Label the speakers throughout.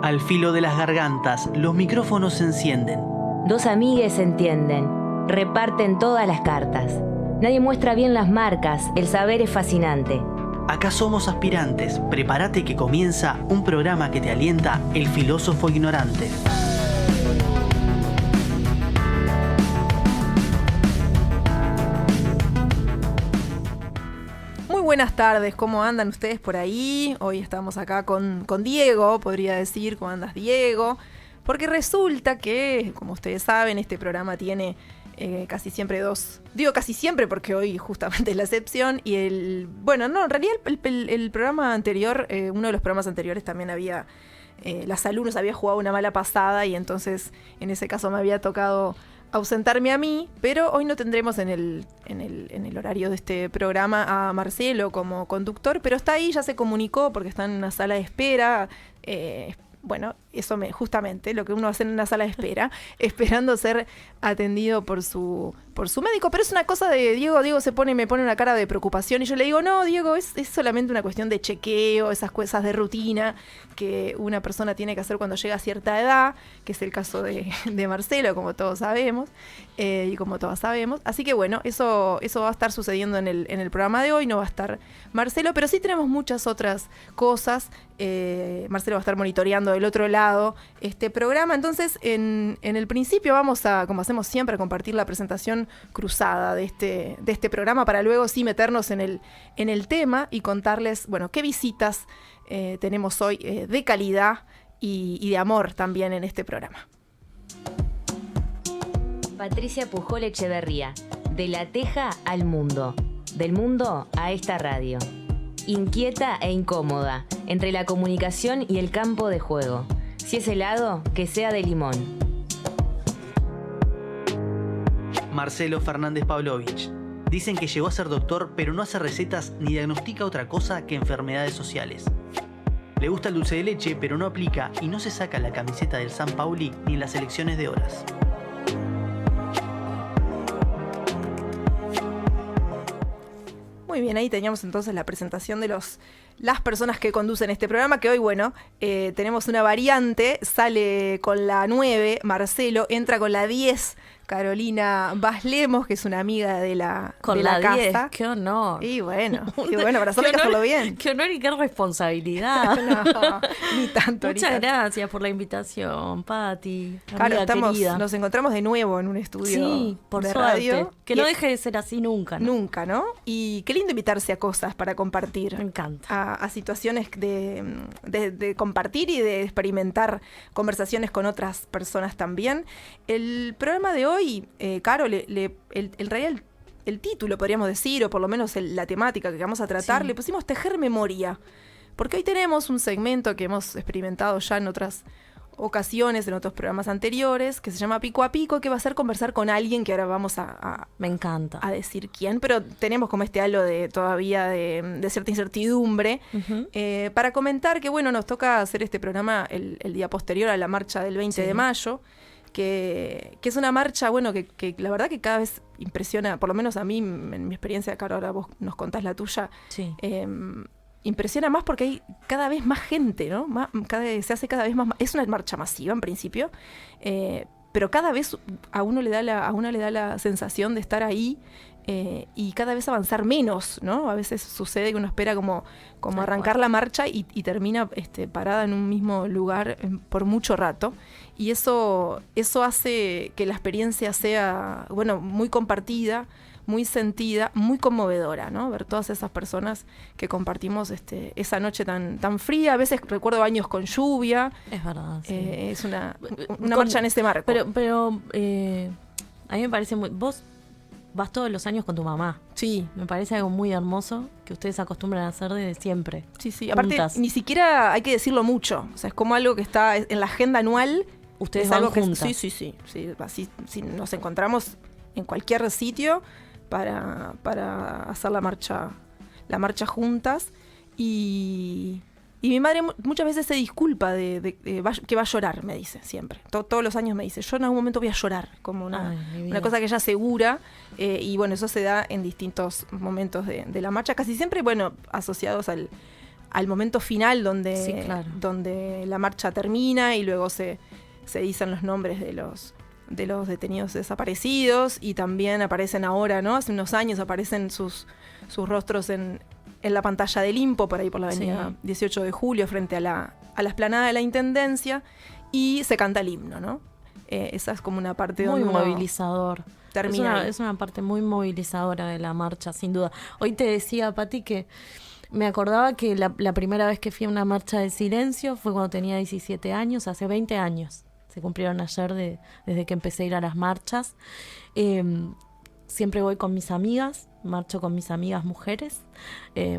Speaker 1: Al filo de las gargantas, los micrófonos se encienden.
Speaker 2: Dos amigues se entienden, reparten todas las cartas. Nadie muestra bien las marcas, el saber es fascinante.
Speaker 1: Acá somos aspirantes, prepárate que comienza un programa que te alienta el filósofo ignorante.
Speaker 3: Buenas tardes, ¿cómo andan ustedes por ahí? Hoy estamos acá con Diego, podría decir, ¿cómo andas, Diego? Porque resulta que, como ustedes saben, este programa tiene casi siempre dos... Digo casi siempre porque hoy justamente es la excepción. Y en realidad el programa anterior, uno de los programas anteriores también había... la salud nos había jugado una mala pasada y entonces en ese caso me había tocado ausentarme a mí, pero hoy no tendremos en el horario de este programa a Marcelo como conductor, pero está ahí, ya se comunicó porque está en una sala de espera. Eso justamente lo que uno hace en una sala de espera, esperando ser atendido por su médico, pero es una cosa de Diego me pone una cara de preocupación y yo le digo, no, Diego, es solamente una cuestión de chequeo, esas cosas de rutina que una persona tiene que hacer cuando llega a cierta edad, que es el caso de Marcelo, como todos sabemos, y como todas sabemos. Así que bueno, eso va a estar sucediendo en el programa de hoy, no va a estar Marcelo, pero sí tenemos muchas otras cosas. Marcelo va a estar monitoreando del otro lado este programa. Entonces, en el principio vamos a, como hacemos siempre, a compartir la presentación cruzada de este programa para luego sí meternos en el tema y contarles, bueno, qué visitas tenemos hoy de calidad y de amor también en este programa.
Speaker 2: Patricia Pujol Echeverría, de la teja al mundo, del mundo a esta radio. Inquieta e incómoda, entre la comunicación y el campo de juego. Si es helado, que sea de limón.
Speaker 1: Marcelo Fernández Pavlovich. Dicen que llegó a ser doctor, pero no hace recetas ni diagnostica otra cosa que enfermedades sociales. Le gusta el dulce de leche, pero no aplica y no se saca la camiseta del San Pauli ni en las elecciones de horas.
Speaker 3: Muy bien, ahí teníamos entonces la presentación de las personas que conducen este programa, que hoy, tenemos una variante, sale con la 9, Marcelo, entra con la 10, Carolina Baslemos, que es una amiga de la casa.
Speaker 4: 10, qué honor.
Speaker 3: Y bueno, para saber que hacerlo bien.
Speaker 4: Qué honor y qué responsabilidad.
Speaker 3: No, ni tanto.
Speaker 4: Muchas gracias por la invitación, Pati.
Speaker 3: Claro, nos encontramos de nuevo en un estudio
Speaker 4: por
Speaker 3: de
Speaker 4: suerte.
Speaker 3: radio.
Speaker 4: Que no deje de ser así nunca, ¿no?
Speaker 3: Nunca, ¿no? Y qué lindo invitarse a cosas para compartir.
Speaker 4: Me encanta.
Speaker 3: A situaciones de compartir y de experimentar conversaciones con otras personas también. El programa de hoy, Caro, el título, podríamos decir, o por lo menos la temática que vamos a tratar, le pusimos Tejer Memoria. Porque hoy tenemos un segmento que hemos experimentado ya en otras ocasiones, en otros programas anteriores, que se llama Pico a Pico, que va a ser conversar con alguien que ahora vamos
Speaker 4: me encanta.
Speaker 3: A decir quién, pero tenemos como este halo todavía de cierta incertidumbre, para comentar que nos toca hacer este programa el día posterior a la marcha del 20 de mayo, que es una marcha, que la verdad que cada vez impresiona, por lo menos a mí, en mi experiencia, Caro, ahora vos nos contás la tuya, impresiona más porque hay cada vez más gente, ¿no? Se hace cada vez más... Es una marcha masiva en principio, pero cada vez a uno le da la sensación de estar ahí y cada vez avanzar menos, ¿no? A veces sucede que uno espera como arrancar la marcha y termina parada en un mismo lugar por mucho rato. Y eso hace que la experiencia sea, muy compartida, muy sentida, muy conmovedora, ¿no? Ver todas esas personas que compartimos esa noche tan fría. A veces recuerdo años con lluvia.
Speaker 4: Es verdad, sí.
Speaker 3: Es una marcha en ese marco.
Speaker 4: Pero a mí me parece muy... Vos vas todos los años con tu mamá.
Speaker 3: Sí.
Speaker 4: Me parece algo muy hermoso que ustedes acostumbran a hacer desde siempre.
Speaker 3: Sí. Aparte, ni siquiera hay que decirlo mucho. O sea, es como algo que está en la agenda anual.
Speaker 4: Ustedes van juntas.
Speaker 3: Sí. Así nos encontramos en cualquier sitio para hacer la marcha juntas. Y mi madre muchas veces se disculpa que va a llorar, me dice siempre. Todos los años me dice, yo en algún momento voy a llorar, como una cosa que ella asegura. Y eso se da en distintos momentos de la marcha, casi siempre, asociados al momento final donde,
Speaker 4: Sí, claro.
Speaker 3: donde la marcha termina y luego se dicen los nombres de los detenidos desaparecidos, y también aparecen ahora, ¿no? Hace unos años aparecen sus rostros en la pantalla del Limpo, por ahí por la avenida 18 de Julio, frente a la explanada de la Intendencia, y se canta el himno, ¿no? Esa es como una parte
Speaker 4: Muy
Speaker 3: donde uno
Speaker 4: movilizador.
Speaker 3: termina.
Speaker 4: Es una parte muy movilizadora de la marcha, sin duda. Hoy te decía, Pati, que me acordaba que la primera vez que fui a una marcha de silencio fue cuando tenía 17 años, hace 20 años. Se cumplieron ayer desde que empecé a ir a las marchas. Siempre voy con mis amigas, marcho con mis amigas mujeres,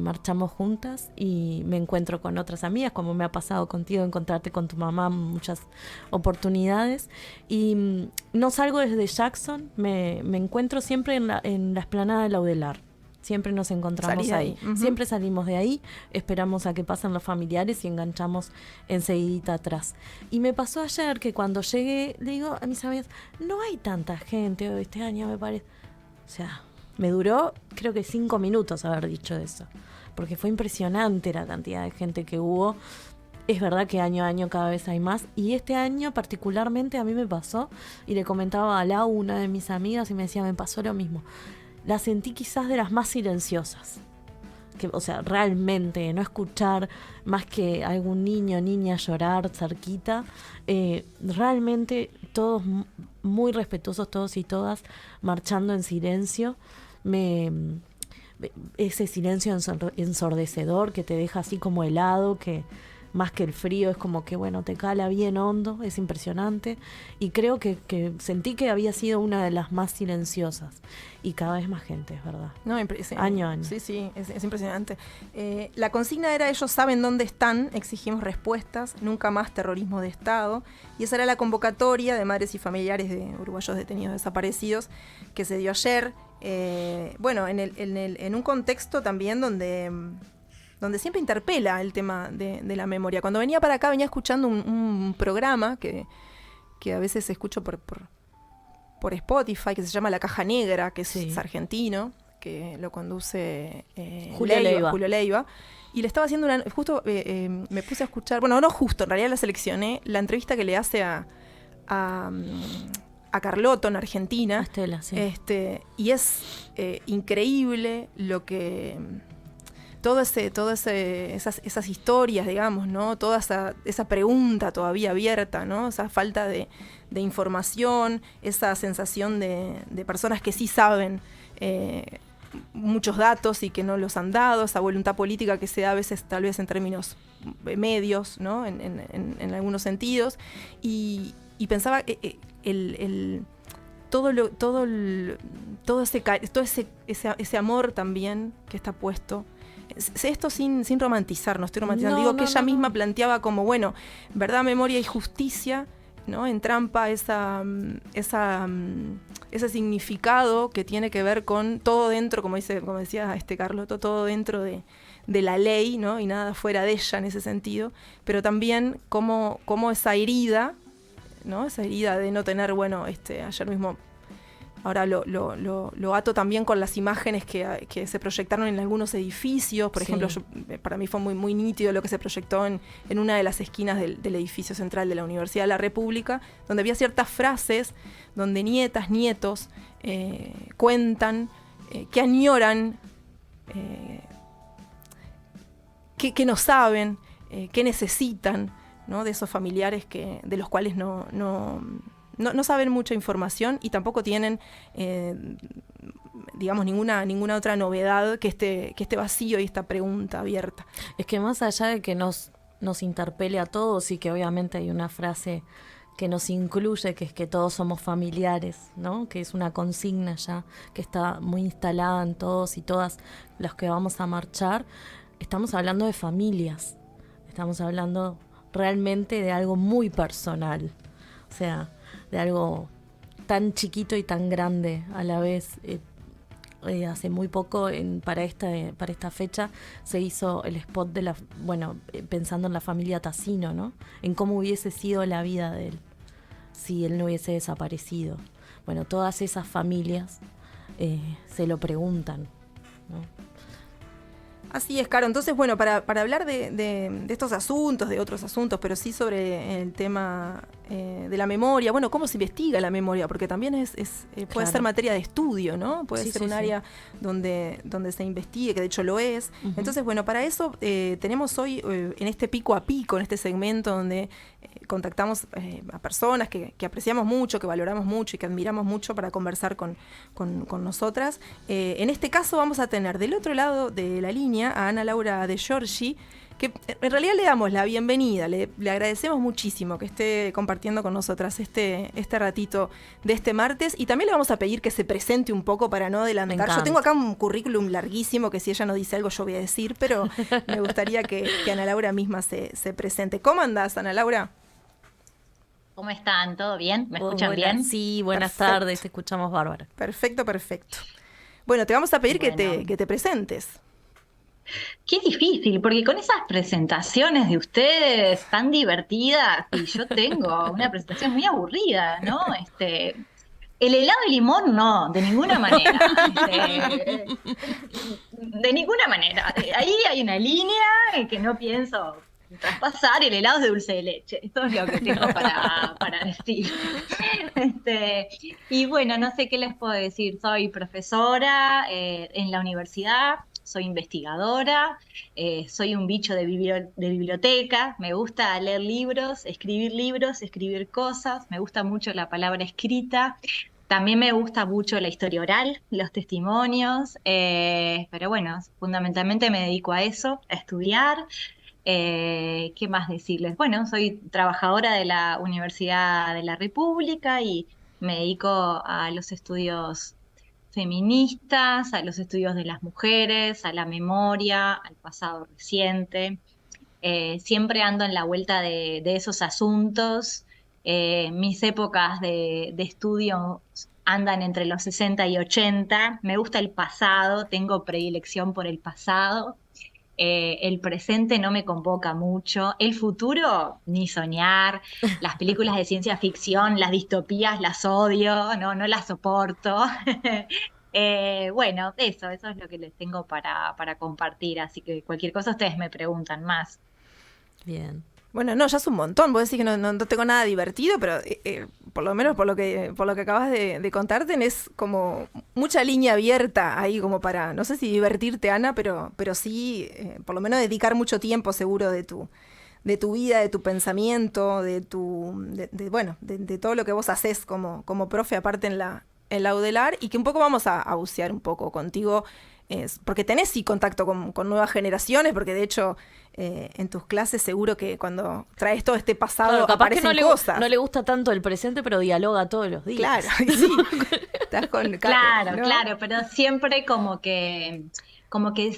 Speaker 4: marchamos juntas y me encuentro con otras amigas, como me ha pasado contigo, encontrarte con tu mamá, muchas oportunidades. Y no salgo desde Jackson, me encuentro siempre en la explanada de Laudelar. Siempre nos encontramos
Speaker 3: Salís
Speaker 4: ahí.
Speaker 3: ahí.
Speaker 4: Siempre salimos de ahí, esperamos a que pasen los familiares y enganchamos enseguidita atrás. Y me pasó ayer que cuando llegué, le digo a mis amigas, no hay tanta gente hoy este año, me parece. O sea, me duró creo que 5 minutos haber dicho eso, porque fue impresionante la cantidad de gente que hubo. Es verdad que año a año cada vez hay más, y este año particularmente a mí me pasó, y le comentaba a Lau, una de mis amigas, y me decía, me pasó lo mismo. La sentí quizás de las más silenciosas. O sea, realmente no escuchar más que algún niño o niña llorar cerquita. Realmente todos muy respetuosos, todos y todas, marchando en silencio. Ese silencio ensordecedor que te deja así como helado, que más que el frío es como que, bueno, te cala bien hondo, es impresionante. Y creo que sentí que había sido una de las más silenciosas. Y cada vez más gente, es verdad.
Speaker 3: No,
Speaker 4: Año a año.
Speaker 3: Sí, es impresionante. La consigna era: ellos saben dónde están, exigimos respuestas, nunca más terrorismo de Estado. Y esa era la convocatoria de madres y familiares de uruguayos detenidos desaparecidos que se dio ayer. Bueno, en un contexto también donde siempre interpela el tema de la memoria. Cuando venía para acá venía escuchando un programa que a veces escucho por Spotify, que se llama La Caja Negra, que es argentino, que lo conduce Julio Leiva. Y le estaba haciendo justo me puse a escuchar, bueno, no justo, en realidad la seleccioné, la entrevista que le hace a Carlotto en Argentina.
Speaker 4: A Estela, sí.
Speaker 3: Y es increíble lo que... Todas esas historias, digamos, ¿no? Toda esa pregunta todavía abierta, ¿no? Esa falta de información, esa sensación de personas que sí saben muchos datos y que no los han dado, esa voluntad política que se da a veces tal vez en términos medios, ¿no? En algunos sentidos. Y pensaba todo ese amor también que está puesto. Esto sin romantizar, no estoy romantizando. Digo que ella misma planteaba como, bueno, verdad, memoria y justicia, ¿no? Entrampa ese significado que tiene que ver con todo dentro, como decía Carlotto, todo dentro de la ley, ¿no? Y nada fuera de ella en ese sentido, pero también como esa herida, ¿no? Esa herida de no tener, bueno, ayer mismo, ahora lo ato también con las imágenes que se proyectaron en algunos edificios. Por ejemplo, para mí fue muy, muy nítido lo que se proyectó en una de las esquinas del edificio central de la Universidad de la República, donde había ciertas frases donde nietas, nietos cuentan que añoran, que no saben, que necesitan, ¿no? De esos familiares de los cuales no saben mucha información y tampoco tienen, digamos, ninguna otra novedad que este vacío y esta pregunta abierta.
Speaker 4: Es que más allá de que nos interpele a todos, y que obviamente hay una frase que nos incluye, que es que todos somos familiares, ¿no? Que es una consigna ya que está muy instalada en todos y todas los que vamos a marchar. Estamos hablando de familias, estamos hablando realmente de algo muy personal, o sea, de algo tan chiquito y tan grande a la vez. Hace muy poco, para esta fecha, se hizo el spot pensando en la familia Tassino, ¿no? En cómo hubiese sido la vida de él si él no hubiese desaparecido. Bueno, todas esas familias se lo preguntan, ¿no?
Speaker 3: Así es, Caro. Entonces, bueno, para hablar de estos asuntos, de otros asuntos, pero sí sobre el tema de la memoria, bueno, cómo se investiga la memoria, porque también puede
Speaker 4: Claro.
Speaker 3: ser materia de estudio, ¿no? Puede
Speaker 4: Sí,
Speaker 3: ser
Speaker 4: sí,
Speaker 3: un
Speaker 4: sí.
Speaker 3: área donde se investigue, que de hecho lo es.
Speaker 4: Ujú.
Speaker 3: Entonces, bueno, para eso tenemos hoy en este pico a pico, en este segmento donde contactamos a personas que apreciamos mucho, que valoramos mucho y que admiramos mucho para conversar con nosotras. En este caso vamos a tener del otro lado de la línea a Ana Laura De Giorgi, que en realidad le damos la bienvenida, le agradecemos muchísimo que esté compartiendo con nosotras este ratito de este martes, y también le vamos a pedir que se presente un poco para no adelantar. Yo tengo acá un currículum larguísimo que si ella no dice algo yo voy a decir, pero me gustaría que Ana Laura misma se presente. ¿Cómo andás, Ana Laura?
Speaker 5: ¿Cómo están? ¿Todo bien? ¿Me escuchan bien?
Speaker 4: Sí, buenas
Speaker 3: Perfecto.
Speaker 4: tardes, te escuchamos bárbara.
Speaker 3: Perfecto. Bueno, te vamos a pedir
Speaker 5: Bueno.
Speaker 3: que te presentes.
Speaker 5: Qué difícil, porque con esas presentaciones de ustedes tan divertidas, y yo tengo una presentación muy aburrida, ¿no? El helado de limón no, de ninguna manera. De ninguna manera. Ahí hay una línea que no pienso traspasar. El helado es de dulce de leche. Esto es lo que tengo para decir. Y bueno, no sé qué les puedo decir. Soy profesora en la universidad. Soy investigadora, soy un bicho de biblioteca, me gusta leer libros, escribir cosas, me gusta mucho la palabra escrita, también me gusta mucho la historia oral, los testimonios, pero bueno, fundamentalmente me dedico a eso, a estudiar. ¿Qué más decirles? Bueno, soy trabajadora de la Universidad de la República y me dedico a los estudios feministas, a los estudios de las mujeres, a la memoria, al pasado reciente. Siempre ando en la vuelta de esos asuntos. Mis épocas de estudio andan entre los 60 y 80. Me gusta el pasado, tengo predilección por el pasado. El presente no me convoca mucho. El futuro, ni soñar. Las películas de ciencia ficción, las distopías, las odio, no las soporto. Bueno, eso es lo que les tengo para compartir. Así que cualquier cosa ustedes me preguntan más.
Speaker 4: Bien.
Speaker 3: Bueno, no, ya es un montón. Vos decís que no tengo nada divertido, pero por lo menos por lo que acabas de contar, tenés como mucha línea abierta ahí como para, no sé si divertirte, Ana, pero sí, por lo menos dedicar mucho tiempo seguro de tu vida, de tu pensamiento, de todo lo que vos hacés como profe, aparte en la UDELAR, y que un poco vamos a bucear un poco contigo, porque tenés sí contacto con nuevas generaciones, porque de hecho en tus clases seguro que cuando traes todo este pasado
Speaker 4: Claro, capaz que
Speaker 3: aparecen cosas.
Speaker 4: no le gusta tanto el presente, pero dialoga todos los días.
Speaker 3: Claro, sí. Estás
Speaker 5: Claro,
Speaker 3: ¿no?
Speaker 5: claro, pero siempre como que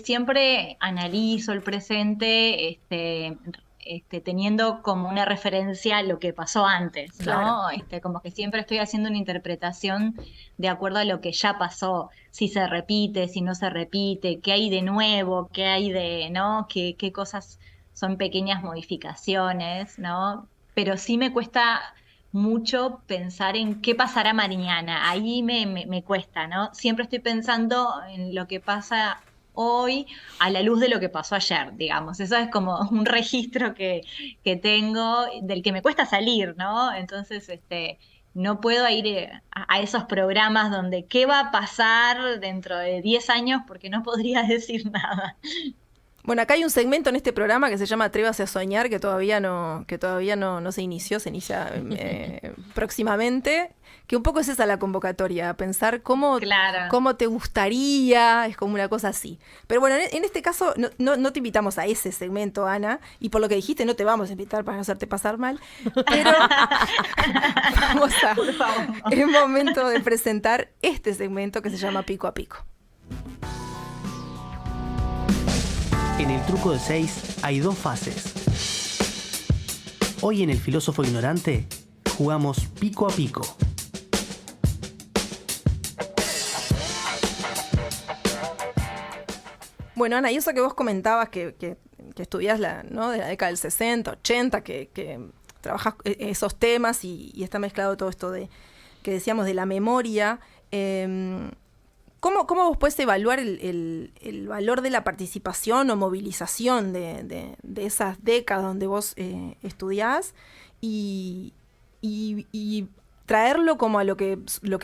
Speaker 5: siempre analizo el presente, teniendo como una referencia a lo que pasó antes, ¿no?
Speaker 3: Claro.
Speaker 5: Como que siempre estoy haciendo una interpretación de acuerdo a lo que ya pasó, si se repite, si no se repite, qué hay de nuevo, qué hay ¿no? Qué cosas son pequeñas modificaciones, ¿no? Pero sí me cuesta mucho pensar en qué pasará mañana, ahí me cuesta, ¿no? Siempre estoy pensando en lo que pasa hoy a la luz de lo que pasó ayer, digamos. Eso es como un registro que tengo del que me cuesta salir, ¿no? Entonces, no puedo ir a esos programas donde qué va a pasar dentro de 10 años porque no podría decir nada.
Speaker 3: Bueno, acá hay un segmento en este programa que se llama Atrévase a soñar, que todavía no se inició, se inicia próximamente, que un poco es esa la convocatoria, pensar cómo te gustaría, es como una cosa así. Pero bueno, en este caso no te invitamos a ese segmento, Ana, y por lo que dijiste no te vamos a invitar para no hacerte pasar mal, pero es momento de presentar este segmento que se llama Pico a Pico.
Speaker 1: En el truco de 6 hay 2 fases. Hoy en El Filósofo Ignorante jugamos pico a pico.
Speaker 3: Bueno, Ana, y eso que vos comentabas que estudiás de la década del 60, 80, que trabajás esos temas y está mezclado todo esto que decíamos de la memoria, ¿Cómo vos podés evaluar el valor de la participación o movilización de esas décadas donde vos estudiás y traerlo como a lo que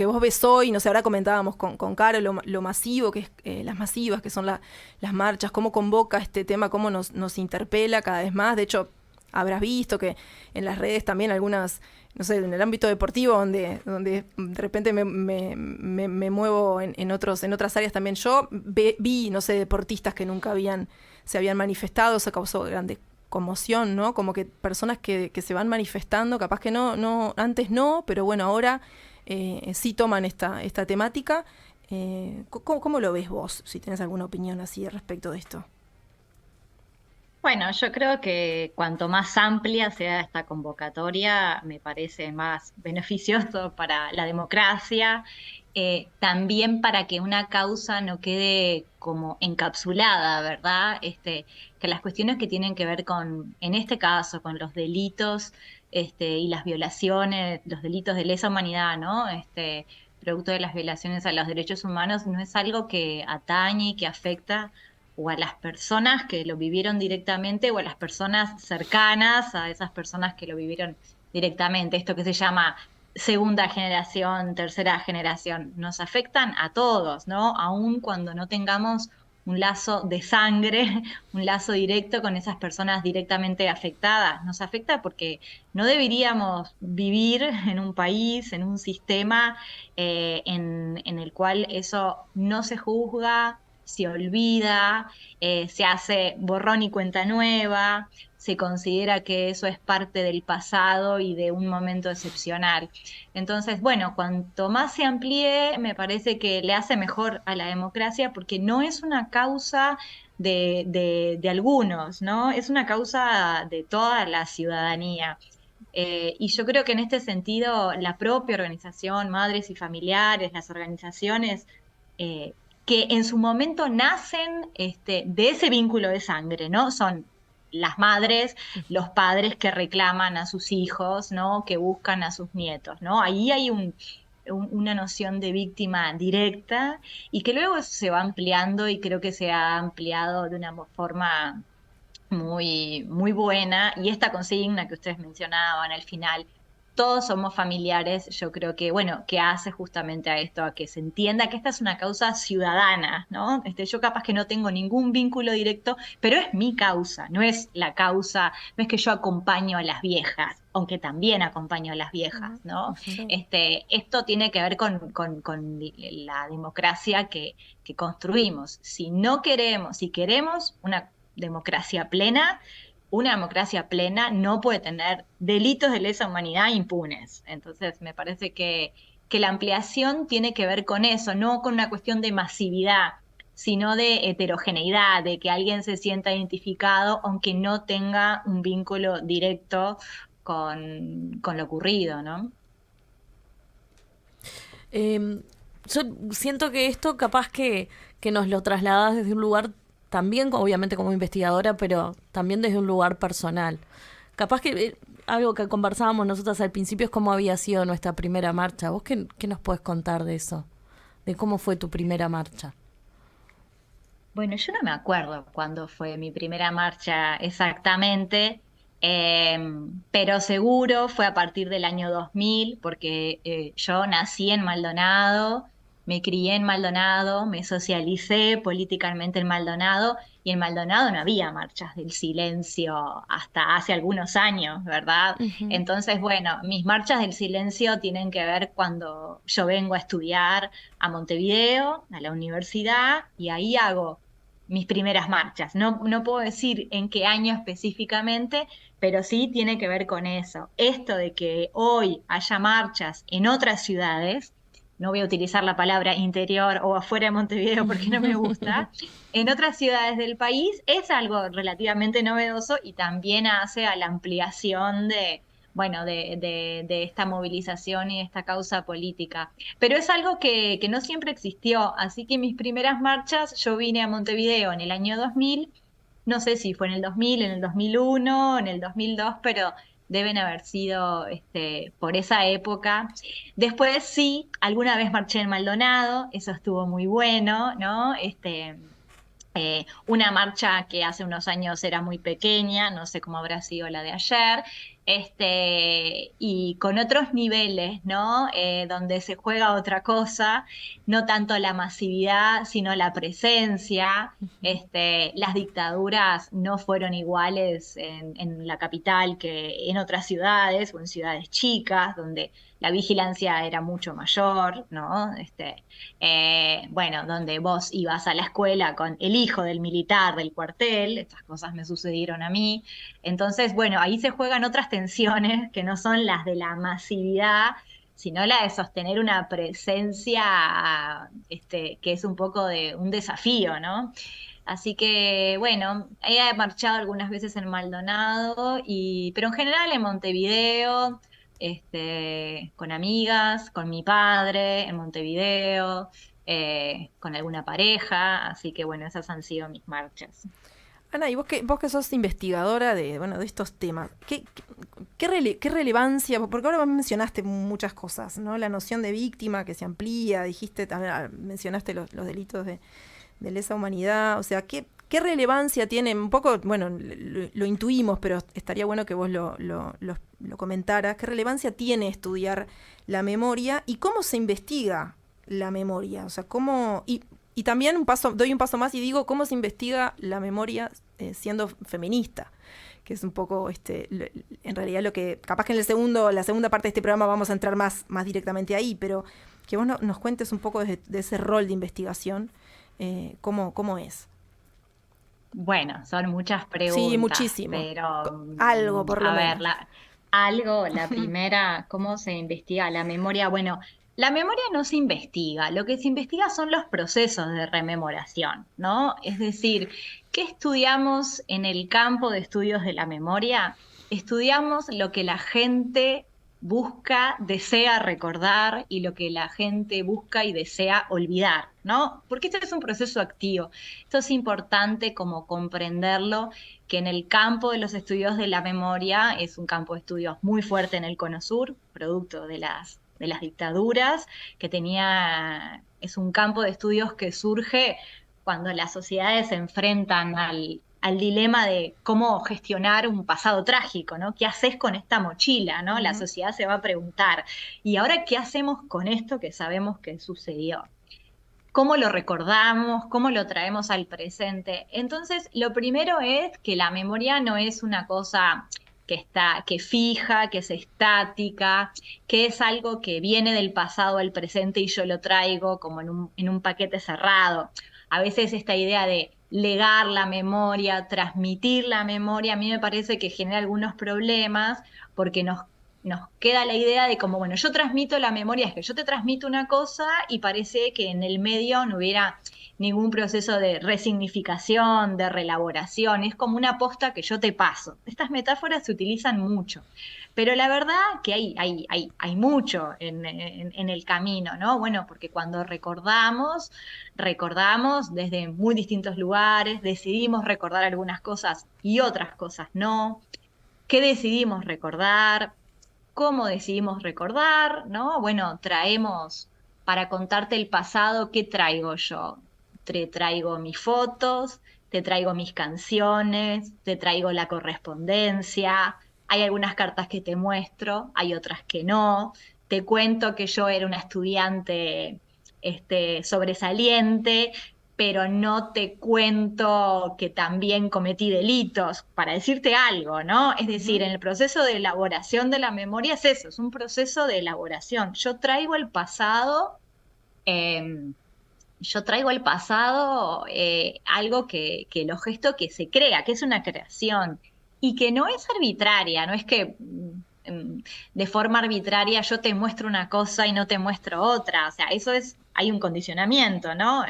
Speaker 3: vos ves hoy? No sé, ahora comentábamos con Caro lo masivo, que es las masivas, que son las marchas, cómo convoca este tema, cómo nos interpela cada vez más. De hecho, habrás visto que en las redes también algunas, no sé, en el ámbito deportivo, donde de repente me muevo en otras áreas también. Yo vi, no sé, deportistas que nunca se habían manifestado, eso causó grande conmoción, ¿no? Como que personas que se van manifestando, capaz que no antes no, pero bueno, ahora sí toman esta temática. ¿Cómo lo ves vos? Si tenés alguna opinión así respecto de esto.
Speaker 5: Bueno, yo creo que cuanto más amplia sea esta convocatoria, me parece más beneficioso para la democracia, también para que una causa no quede como encapsulada, ¿verdad? Que las cuestiones que tienen que ver con, en este caso, con los delitos, y las violaciones, los delitos de lesa humanidad, ¿no? Producto de las violaciones a los derechos humanos, no es algo que atañe y que afecta o a las personas que lo vivieron directamente o a las personas cercanas a esas personas que lo vivieron directamente. Esto que se llama segunda generación, tercera generación, nos afectan a todos, ¿no? Aun cuando no tengamos un lazo de sangre, un lazo directo con esas personas directamente afectadas. Nos afecta porque no deberíamos vivir en un país, en un sistema en el cual eso no se juzga, se olvida, se hace borrón y cuenta nueva, se considera que eso es parte del pasado y de un momento excepcional. Entonces, bueno, cuanto más se amplíe, me parece que le hace mejor a la democracia porque no es una causa de algunos, ¿no? Es una causa de toda la ciudadanía. Y yo creo que en este sentido, la propia organización, madres y familiares, las organizaciones, eh, que en su momento nacen de ese vínculo de sangre, ¿no? Son las madres, los padres que reclaman a sus hijos, ¿no? Que buscan a sus nietos, ¿no? Ahí hay una noción de víctima directa y que luego se va ampliando y creo que se ha ampliado de una forma muy, muy buena. Y esta consigna que ustedes mencionaban al final, todos somos familiares, yo creo que, bueno, que hace justamente a esto, a que se entienda que esta es una causa ciudadana, ¿no? Yo capaz que no tengo ningún vínculo directo, pero es mi causa, no es la causa, no es que yo acompaño a las viejas, aunque también acompaño a las viejas, ¿no?
Speaker 3: Sí.
Speaker 5: Esto tiene que ver con la democracia que construimos. Si no queremos, si queremos una democracia plena no puede tener delitos de lesa humanidad impunes. Entonces, me parece que la ampliación tiene que ver con eso, no con una cuestión de masividad, sino de heterogeneidad, de que alguien se sienta identificado aunque no tenga un vínculo directo con lo ocurrido, ¿no?
Speaker 4: Yo siento que esto capaz que nos lo trasladas desde un lugar también, obviamente como investigadora, pero también desde un lugar personal. Capaz que algo que conversábamos nosotras al principio es cómo había sido nuestra primera marcha. ¿Vos qué nos puedes contar de eso? De cómo fue tu primera marcha.
Speaker 5: Bueno, yo no me acuerdo cuándo fue mi primera marcha exactamente, pero seguro fue a partir del año 2000, porque yo nací en Maldonado, me crié en Maldonado, me socialicé políticamente en Maldonado, y en Maldonado no había marchas del silencio hasta hace algunos años, ¿verdad?
Speaker 4: Uh-huh.
Speaker 5: Entonces, bueno, mis marchas del silencio tienen que ver cuando yo vengo a estudiar a Montevideo, a la universidad, y ahí hago mis primeras marchas. No puedo decir en qué año específicamente, pero sí tiene que ver con eso. Esto de que hoy haya marchas en otras ciudades, no voy a utilizar la palabra interior o afuera de Montevideo porque no me gusta, en otras ciudades del país es algo relativamente novedoso y también hace a la ampliación bueno, de esta movilización y de esta causa política. Pero es algo que no siempre existió, así que mis primeras marchas, yo vine a Montevideo en el año 2000, no sé si fue en el 2000, en el 2001, en el 2002, pero deben haber sido por esa época. Después sí, alguna vez marché en Maldonado, eso estuvo muy bueno, ¿no? Una marcha que hace unos años era muy pequeña, no sé cómo habrá sido la de ayer, y con otros niveles, ¿no? Donde se juega otra cosa, no tanto la masividad, sino la presencia. Las dictaduras no fueron iguales en la capital que en otras ciudades o en ciudades chicas, donde la vigilancia era mucho mayor, ¿no? Bueno, donde vos ibas a la escuela con el hijo del militar del cuartel, estas cosas me sucedieron a mí. Entonces, bueno, ahí se juegan otras tensiones que no son las de la masividad, sino la de sostener una presencia, que es un poco de un desafío, ¿no? Así que, bueno, he marchado algunas veces en Maldonado, pero en general en Montevideo, con amigas, con mi padre en Montevideo, con alguna pareja, así que bueno, esas han sido mis marchas.
Speaker 3: Ana, y vos que sos investigadora de estos temas, ¿qué relevancia? Porque ahora mencionaste muchas cosas, ¿no? La noción de víctima que se amplía, dijiste también, mencionaste los delitos de lesa humanidad, o sea, ¿qué relevancia tiene? Un poco, bueno, lo intuimos, pero estaría bueno que vos lo comentaras. ¿Qué relevancia tiene estudiar la memoria y cómo se investiga la memoria? O sea, cómo... Y también doy un paso más y digo, ¿cómo se investiga la memoria siendo feminista? Que es un poco, en realidad lo que, capaz que en la segunda parte de este programa vamos a entrar más directamente ahí, pero que vos nos cuentes un poco de ese rol de investigación, cómo es.
Speaker 5: Bueno, son muchas preguntas.
Speaker 3: Sí, muchísimo.
Speaker 5: Pero
Speaker 3: algo, por lo menos.
Speaker 5: La primera, ¿cómo se investiga la memoria? Bueno, la memoria no se investiga, lo que se investiga son los procesos de rememoración, ¿no? Es decir, ¿qué estudiamos en el campo de estudios de la memoria? Estudiamos lo que la gente busca, desea recordar y lo que la gente busca y desea olvidar, ¿no? Porque este es un proceso activo. Esto es importante como comprenderlo, que en el campo de los estudios de la memoria es un campo de estudios muy fuerte en el Cono Sur, producto de las dictaduras, es un campo de estudios que surge cuando las sociedades se enfrentan al dilema de cómo gestionar un pasado trágico, ¿no? ¿Qué haces con esta mochila, ¿no? La sociedad se va a preguntar, ¿y ahora qué hacemos con esto que sabemos que sucedió? ¿Cómo lo recordamos? ¿Cómo lo traemos al presente? Entonces, lo primero es que la memoria no es una cosa que fija, que es estática, que es algo que viene del pasado al presente y yo lo traigo como en un paquete cerrado. A veces esta idea de legar la memoria, transmitir la memoria, a mí me parece que genera algunos problemas porque nos queda la idea de como, bueno, yo transmito la memoria, es que yo te transmito una cosa y parece que en el medio no hubiera ningún proceso de resignificación, de reelaboración, es como una posta que yo te paso. Estas metáforas se utilizan mucho, pero la verdad que hay mucho en el camino, ¿no? Bueno, porque cuando recordamos desde muy distintos lugares, decidimos recordar algunas cosas y otras cosas no. ¿Qué decidimos recordar? ¿Cómo decidimos recordar? ¿No? Bueno, para contarte el pasado, ¿qué traigo yo? Te traigo mis fotos, te traigo mis canciones, te traigo la correspondencia, hay algunas cartas que te muestro, hay otras que no, te cuento que yo era una estudiante sobresaliente, pero no te cuento que también cometí delitos, para decirte algo, ¿no? Es decir, en el proceso de elaboración de la memoria es eso, es un proceso de elaboración. Yo traigo al pasado algo que lo gesto que se crea, que es una creación, y que no es arbitraria, no es que de forma arbitraria yo te muestro una cosa y no te muestro otra, o sea, hay un condicionamiento, ¿no?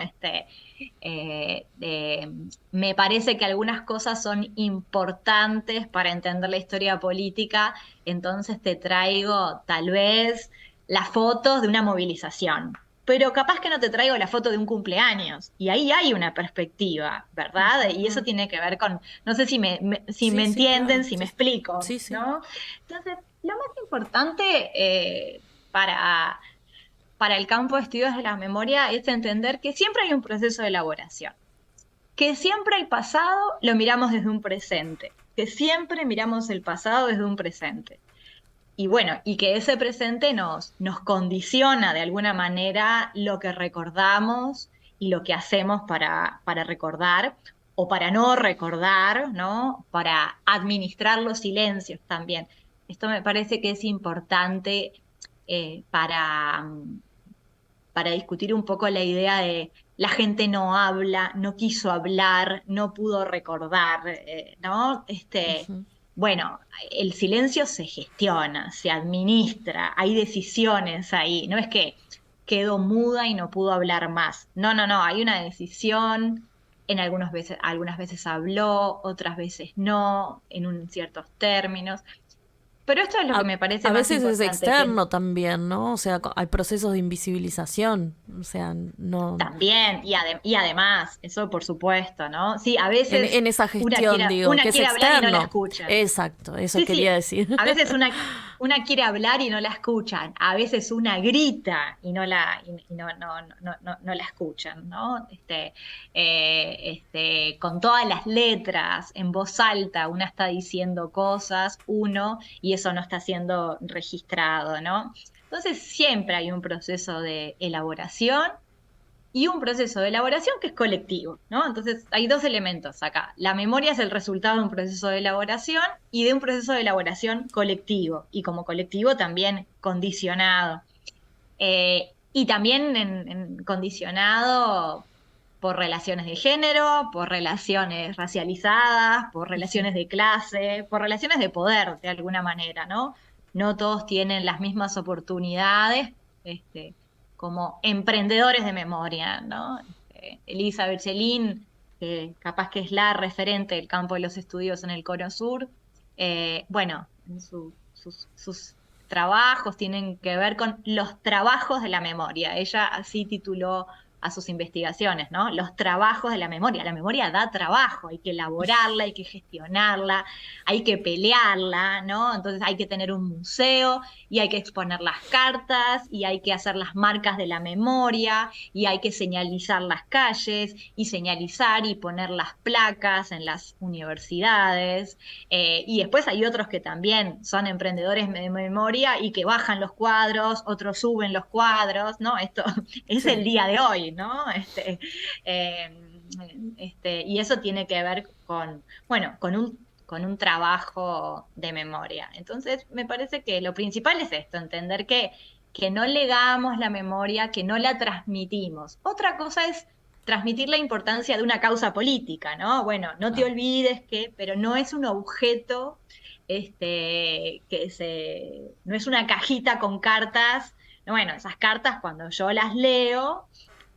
Speaker 5: Me parece que algunas cosas son importantes para entender la historia política, entonces te traigo tal vez las fotos de una movilización, pero capaz que no te traigo la foto de un cumpleaños. Y ahí hay una perspectiva, ¿verdad? Y eso tiene que ver con, no sé si
Speaker 4: Sí,
Speaker 5: me
Speaker 4: sí,
Speaker 5: entienden,
Speaker 4: claro.
Speaker 5: si me explico,
Speaker 4: Sí, sí.
Speaker 5: ¿no? Entonces, lo más importante para el campo de estudios de la memoria es entender que siempre hay un proceso de elaboración, que siempre el pasado lo miramos desde un presente, que siempre miramos el pasado desde un presente. Y bueno, y que ese presente nos condiciona de alguna manera lo que recordamos y lo que hacemos para recordar o para no recordar, ¿no? Para administrar los silencios también. Esto me parece que es importante para discutir un poco la idea de la gente no habla, no quiso hablar, no pudo recordar, ¿no?
Speaker 4: Ujú.
Speaker 5: Bueno, el silencio se gestiona, se administra, hay decisiones ahí, no es que quedó muda y no pudo hablar más. No, no, no, hay una decisión, algunas veces habló, otras veces no, ciertos términos. Pero esto es lo que
Speaker 4: A,
Speaker 5: me parece
Speaker 4: a
Speaker 5: más
Speaker 4: veces es
Speaker 5: importante, que
Speaker 4: externo también, ¿no? O sea, hay procesos de invisibilización. O sea, no.
Speaker 5: también, y además, eso por supuesto, ¿no? Sí, a veces
Speaker 4: En esa gestión, digo, que
Speaker 5: una
Speaker 4: es
Speaker 5: quiere hablar y no la
Speaker 4: externo.
Speaker 5: escuchan.
Speaker 4: Exacto, eso
Speaker 5: Sí, sí,
Speaker 4: quería decir.
Speaker 5: a veces una quiere hablar y no la escuchan, a veces una grita y no la escuchan, ¿no? Con todas las letras, en voz alta, una está diciendo cosas, y eso no está siendo registrado, ¿no? Entonces siempre hay un proceso de elaboración y un proceso de elaboración que es colectivo, ¿no? Entonces hay dos elementos acá. La memoria es el resultado de un proceso de elaboración y de un proceso de elaboración colectivo, y como colectivo también condicionado. Y también condicionado por relaciones de género, por relaciones racializadas, por
Speaker 4: Ujú.
Speaker 5: relaciones de clase, por relaciones de poder, de alguna manera, ¿no? No todos tienen las mismas oportunidades, como emprendedores de memoria, ¿no? Elisa Bercellin, que capaz que es la referente del campo de los estudios en el Cono Sur, bueno, sus trabajos tienen que ver con los trabajos de la memoria. Ella así tituló a sus investigaciones, ¿no? Los trabajos de la memoria. La memoria da trabajo, hay que elaborarla, hay que gestionarla, hay que pelearla, ¿no? Entonces hay que tener un museo y hay que exponer las cartas y hay que hacer las marcas de la memoria y hay que señalizar las calles y señalizar y poner las placas en las universidades. Y después hay otros que también son emprendedores de memoria y que bajan los cuadros, otros suben los cuadros, ¿no? Esto es
Speaker 3: Sí.
Speaker 5: el día de hoy, ¿no? Eh, y eso tiene que ver bueno, con un trabajo de memoria. Entonces, me parece que lo principal es esto, entender que no legamos la memoria, que no la transmitimos. Otra cosa es transmitir la importancia de una causa política, ¿no? Bueno, no te
Speaker 4: Claro.
Speaker 5: olvides pero no es un objeto, no es una cajita con cartas. Bueno, esas cartas cuando yo las leo,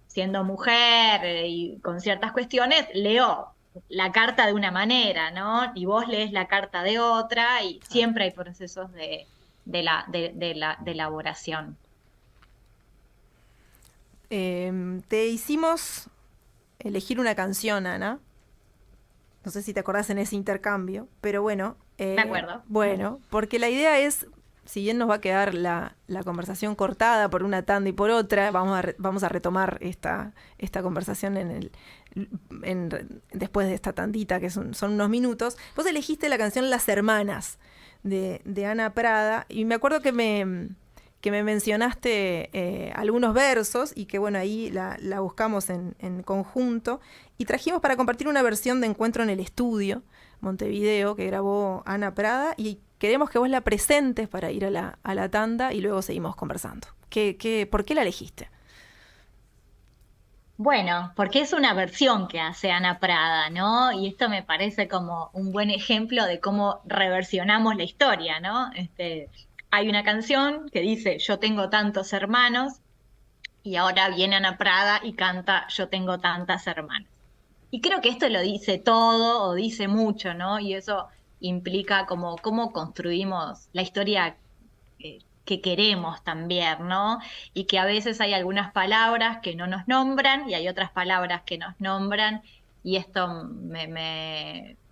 Speaker 5: siendo mujer y con ciertas cuestiones, leo la carta de una manera, ¿no? Y vos lees la carta de otra, y
Speaker 4: Claro.
Speaker 5: siempre hay procesos de elaboración.
Speaker 3: Te hicimos elegir una canción, Ana. No sé si te acordás en ese intercambio, pero bueno.
Speaker 5: Me acuerdo.
Speaker 3: Bueno, porque la idea es, si bien nos va a quedar la conversación cortada por una tanda y por otra, vamos a retomar esta conversación después de esta tandita, que son unos minutos. Vos elegiste la canción Las Hermanas de Ana Prada, y me acuerdo que me mencionaste algunos versos y que bueno, ahí la buscamos en conjunto y trajimos para compartir una versión de Encuentro en el Estudio, Montevideo, que grabó Ana Prada, y queremos que vos la presentes para ir a la tanda y luego seguimos conversando. ¿Por qué la elegiste?
Speaker 5: Bueno, porque es una versión que hace Ana Prada, ¿no? Y esto me parece como un buen ejemplo de cómo reversionamos la historia, ¿no? Hay una canción que dice, yo tengo tantos hermanos, y ahora viene Ana Prada y canta, yo tengo tantas hermanas. Y creo que esto lo dice todo o dice mucho, ¿no? Y eso implica como cómo construimos la historia que queremos también, ¿no? Y que a veces hay algunas palabras que no nos nombran y hay otras palabras que nos nombran. Y esto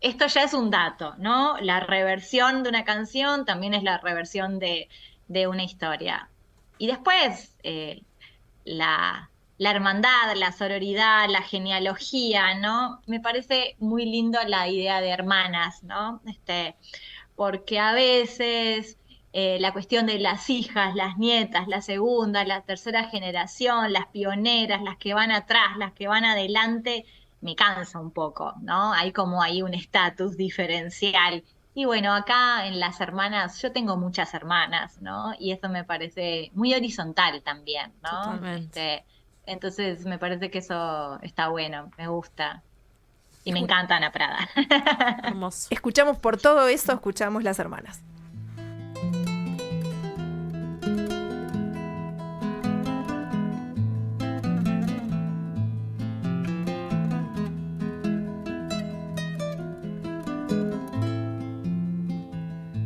Speaker 5: esto ya es un dato, ¿no? La reversión de una canción también es la reversión de una historia. Y después, la hermandad, la sororidad, la genealogía, ¿no? Me parece muy lindo la idea de hermanas, ¿no? Porque a veces la cuestión de las hijas, las nietas, la segunda, la tercera generación, las pioneras, las que van atrás, las que van adelante, me cansa un poco, ¿no? Hay como ahí un estatus diferencial. Y bueno, acá en las hermanas, yo tengo muchas hermanas, ¿no? Y eso me parece muy horizontal también, ¿no?
Speaker 4: Totalmente.
Speaker 5: Entonces me parece que eso está bueno, me gusta. Y me encanta Ana Prada.
Speaker 4: Hermoso.
Speaker 3: Escuchamos por todo eso, escuchamos las hermanas.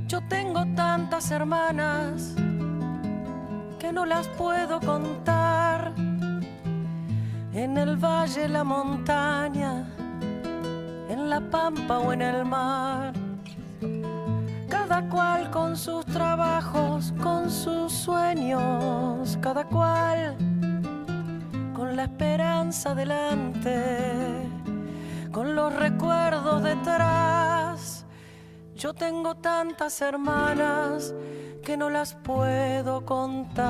Speaker 6: Yo tengo tantas hermanas que no las puedo contar. En el valle, la montaña, en la pampa o en el mar. Cada cual con sus trabajos, con sus sueños. Cada cual con la esperanza delante, con los recuerdos detrás. Yo tengo tantas hermanas que no las puedo contar.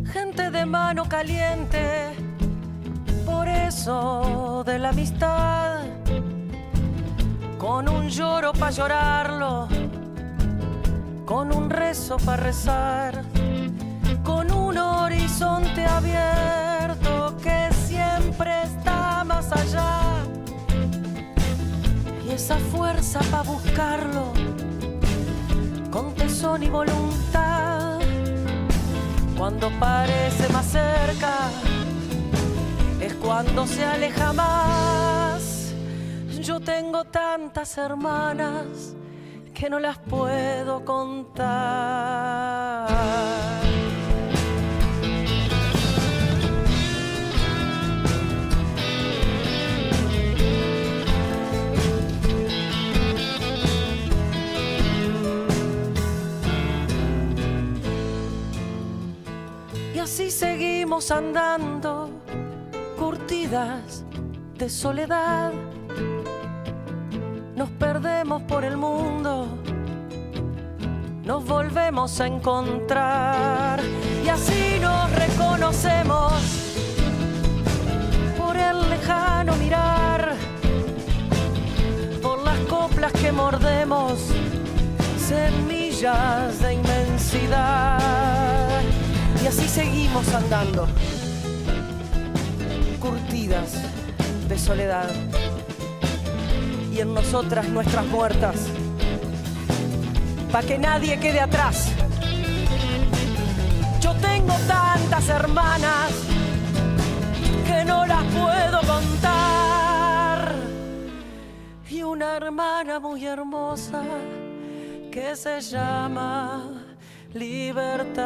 Speaker 6: Gente de mano caliente, por eso de la amistad, con un lloro pa' llorarlo, con un rezo pa' rezar, con un horizonte abierto que siempre está más allá, y esa fuerza pa' buscarlo, con tesón y voluntad. Cuando parece más cerca, es cuando se aleja más. Yo tengo tantas hermanas que no las puedo contar. Y así seguimos andando, curtidas de soledad. Nos perdemos por el mundo, nos volvemos a encontrar. Y así nos reconocemos por el lejano mirar, por las coplas que mordemos, semillas de inmensidad. Y así seguimos andando, curtidas de soledad. Y en nosotras nuestras muertas, pa' que nadie quede atrás. Yo tengo tantas hermanas que no las puedo contar. Y una hermana muy hermosa que se llama Libertad.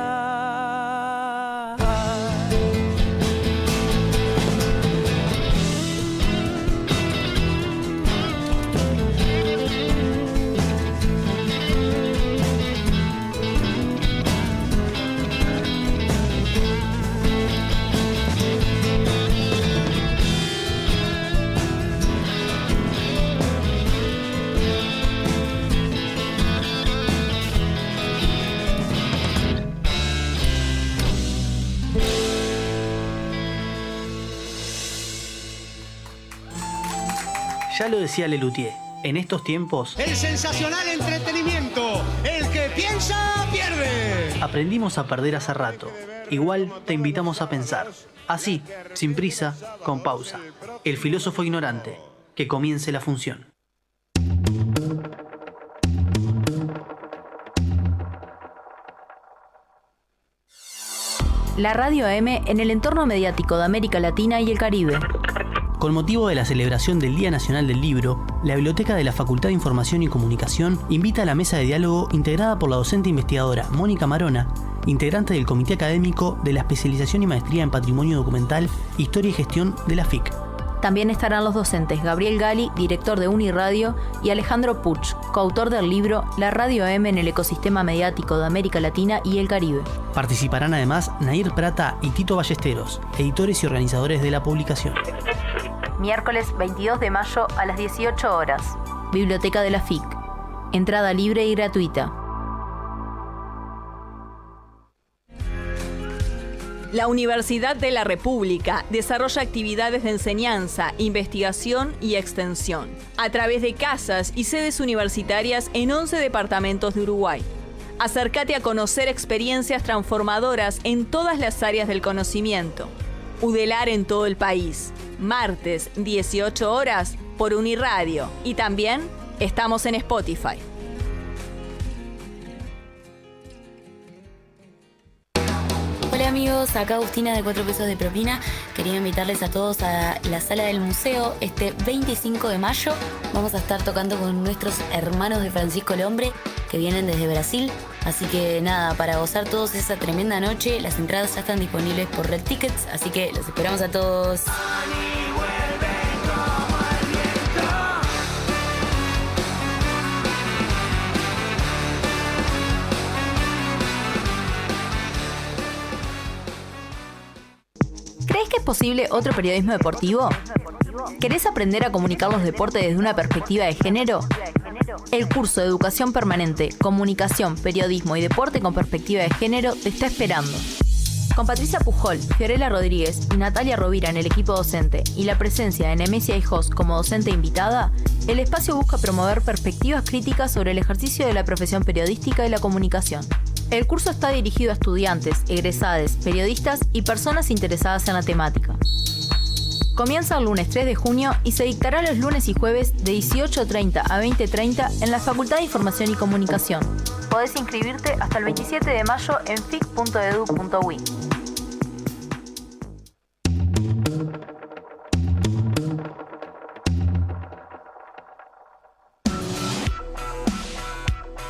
Speaker 1: Ya lo decía Lelutier, en estos tiempos
Speaker 7: El sensacional entretenimiento. El que piensa, pierde.
Speaker 1: aprendimos a perder hace rato. Igual te invitamos a pensar. Así, sin prisa, con pausa. El filósofo ignorante. Que comience la función.
Speaker 2: la radio AM en el entorno mediático de América Latina y el Caribe.
Speaker 1: Con motivo de la celebración del Día Nacional del Libro, la Biblioteca de la Facultad de Información y Comunicación invita a la mesa de diálogo integrada por la docente investigadora Mónica Marona, integrante del Comité Académico de la Especialización y Maestría en Patrimonio Documental, Historia y Gestión de la FIC.
Speaker 2: También estarán los docentes Gabriel Gali, director de Uniradio, y Alejandro Puch, coautor del libro La Radio AM en el ecosistema mediático de América Latina y el Caribe.
Speaker 1: Participarán además Nair Prata y Tito Ballesteros, editores y organizadores de la publicación.
Speaker 2: Miércoles 22 de mayo a las 18 horas. Biblioteca de la FIC. Entrada libre y gratuita.
Speaker 8: La Universidad de la República desarrolla actividades de enseñanza, investigación y extensión a través de casas y sedes universitarias en 11 departamentos de Uruguay. Acércate a conocer experiencias transformadoras en todas las áreas del conocimiento. UDELAR en todo el país. Martes, 18 horas, por Uniradio. Y también estamos en Spotify.
Speaker 9: Hola amigos, acá Agustina de 4 pesos de propina. Quería invitarles a todos a la sala del museo este 25 de mayo. Vamos a estar tocando con nuestros hermanos de Francisco el Hombre que vienen desde Brasil. Así que nada, para gozar todos esa tremenda noche, las entradas ya están disponibles por Red Tickets, así que los esperamos a todos.
Speaker 2: ¿Crees que es posible otro periodismo deportivo? ¿Querés aprender a comunicar los deportes desde una perspectiva de género? El curso de Educación Permanente, Comunicación, Periodismo y Deporte con Perspectiva de Género te está esperando. Con Patricia Pujol, Fiorella Rodríguez y Natalia Rovira en el equipo docente y la presencia de Nemesia Hijos como docente invitada, el espacio busca promover perspectivas críticas sobre el ejercicio de la profesión periodística y la comunicación. El curso está dirigido a estudiantes, egresades, periodistas y personas interesadas en la temática. Comienza el lunes 3 de junio y se dictará los lunes y jueves de 18:30 a 20:30 en la Facultad de Información y Comunicación. Podés inscribirte hasta el 27 de mayo en fic.edu.uy.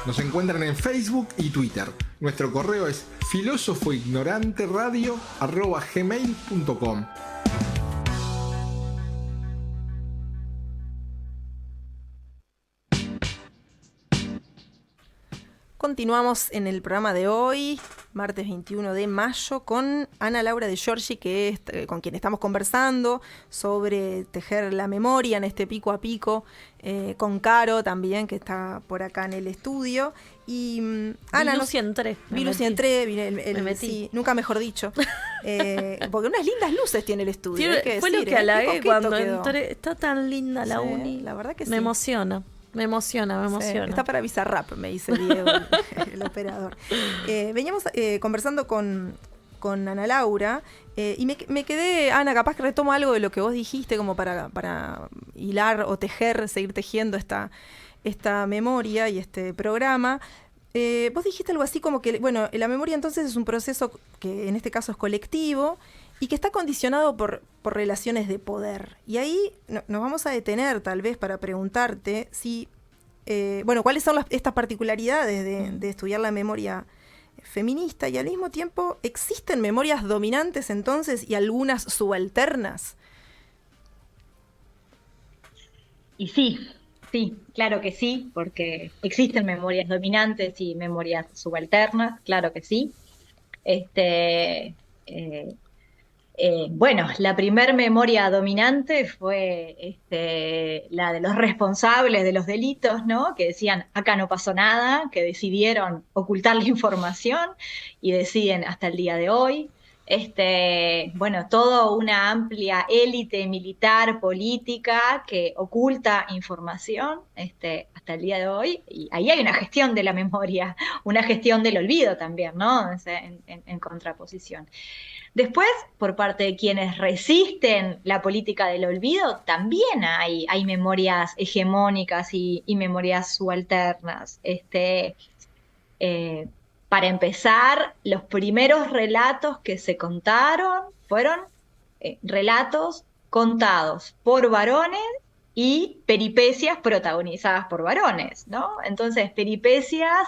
Speaker 10: Nos encuentran en Facebook y Twitter. Nuestro correo es filosofoignoranteradio@gmail.com.
Speaker 3: Continuamos en el programa de hoy, martes 21 de mayo, con Ana Laura de Giorgi, que es con quien estamos conversando sobre tejer la memoria en este pico a pico, con Caro también, que está por acá en el estudio. Y Ana, me metí. Sí, nunca mejor dicho. Porque unas lindas luces tiene el estudio.
Speaker 4: Fue lo que halagué cuando entré. Está tan linda la uni.
Speaker 3: La verdad que sí.
Speaker 4: Me emociona. Me emociona.
Speaker 3: Sí, está para Bizarrap, me dice Diego, el operador. Veníamos conversando con Ana Laura y me quedé, Ana, capaz que retomo algo de lo que vos dijiste como para hilar o tejer, seguir tejiendo esta memoria y este programa. Vos dijiste algo así como que, bueno, la memoria entonces es un proceso que en este caso es colectivo y que está condicionado por relaciones de poder. Y ahí nos vamos a detener tal vez para preguntarte si, cuáles son estas particularidades de estudiar la memoria feminista, y al mismo tiempo existen memorias dominantes entonces y algunas subalternas.
Speaker 5: Y sí, claro que sí, porque existen memorias dominantes y memorias subalternas, claro que sí. La primer memoria dominante fue la de los responsables de los delitos, ¿no? Que decían, acá no pasó nada, que decidieron ocultar la información y deciden hasta el día de hoy. Toda una amplia élite militar, política, que oculta información hasta el día de hoy. Y ahí hay una gestión de la memoria, una gestión del olvido también, ¿no? En contraposición. Después, por parte de quienes resisten la política del olvido, también hay memorias hegemónicas y memorias subalternas. Para empezar, los primeros relatos que se contaron fueron relatos contados por varones y peripecias protagonizadas por varones, ¿no? Entonces, peripecias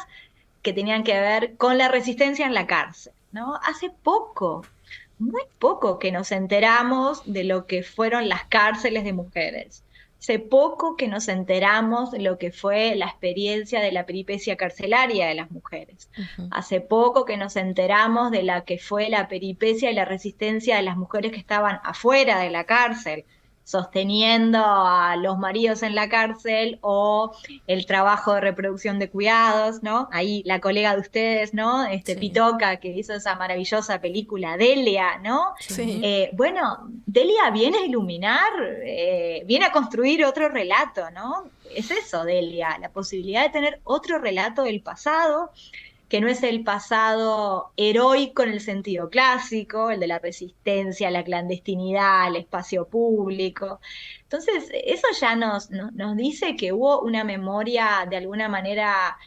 Speaker 5: que tenían que ver con la resistencia en la cárcel, ¿no? Hace poco, muy poco que nos enteramos de lo que fueron las cárceles de mujeres. Hace poco que nos enteramos de lo que fue la experiencia de la peripecia carcelaria de las mujeres. Hace poco que nos enteramos de la que fue la peripecia y la resistencia de las mujeres que estaban afuera de la cárcel, sosteniendo a los maridos en la cárcel, o el trabajo de reproducción de cuidados, ¿no? Ahí la colega de ustedes, ¿no?
Speaker 3: Sí.
Speaker 5: Pitoca, que hizo esa maravillosa película, Delia, ¿no?
Speaker 3: Sí.
Speaker 5: Bueno, Delia viene a iluminar, viene a construir otro relato, ¿no? Es eso, Delia, la posibilidad de tener otro relato del pasado, que no es el pasado heroico en el sentido clásico, el de la resistencia, la clandestinidad, el espacio público. Entonces, eso ya nos dice que hubo una memoria, de alguna manera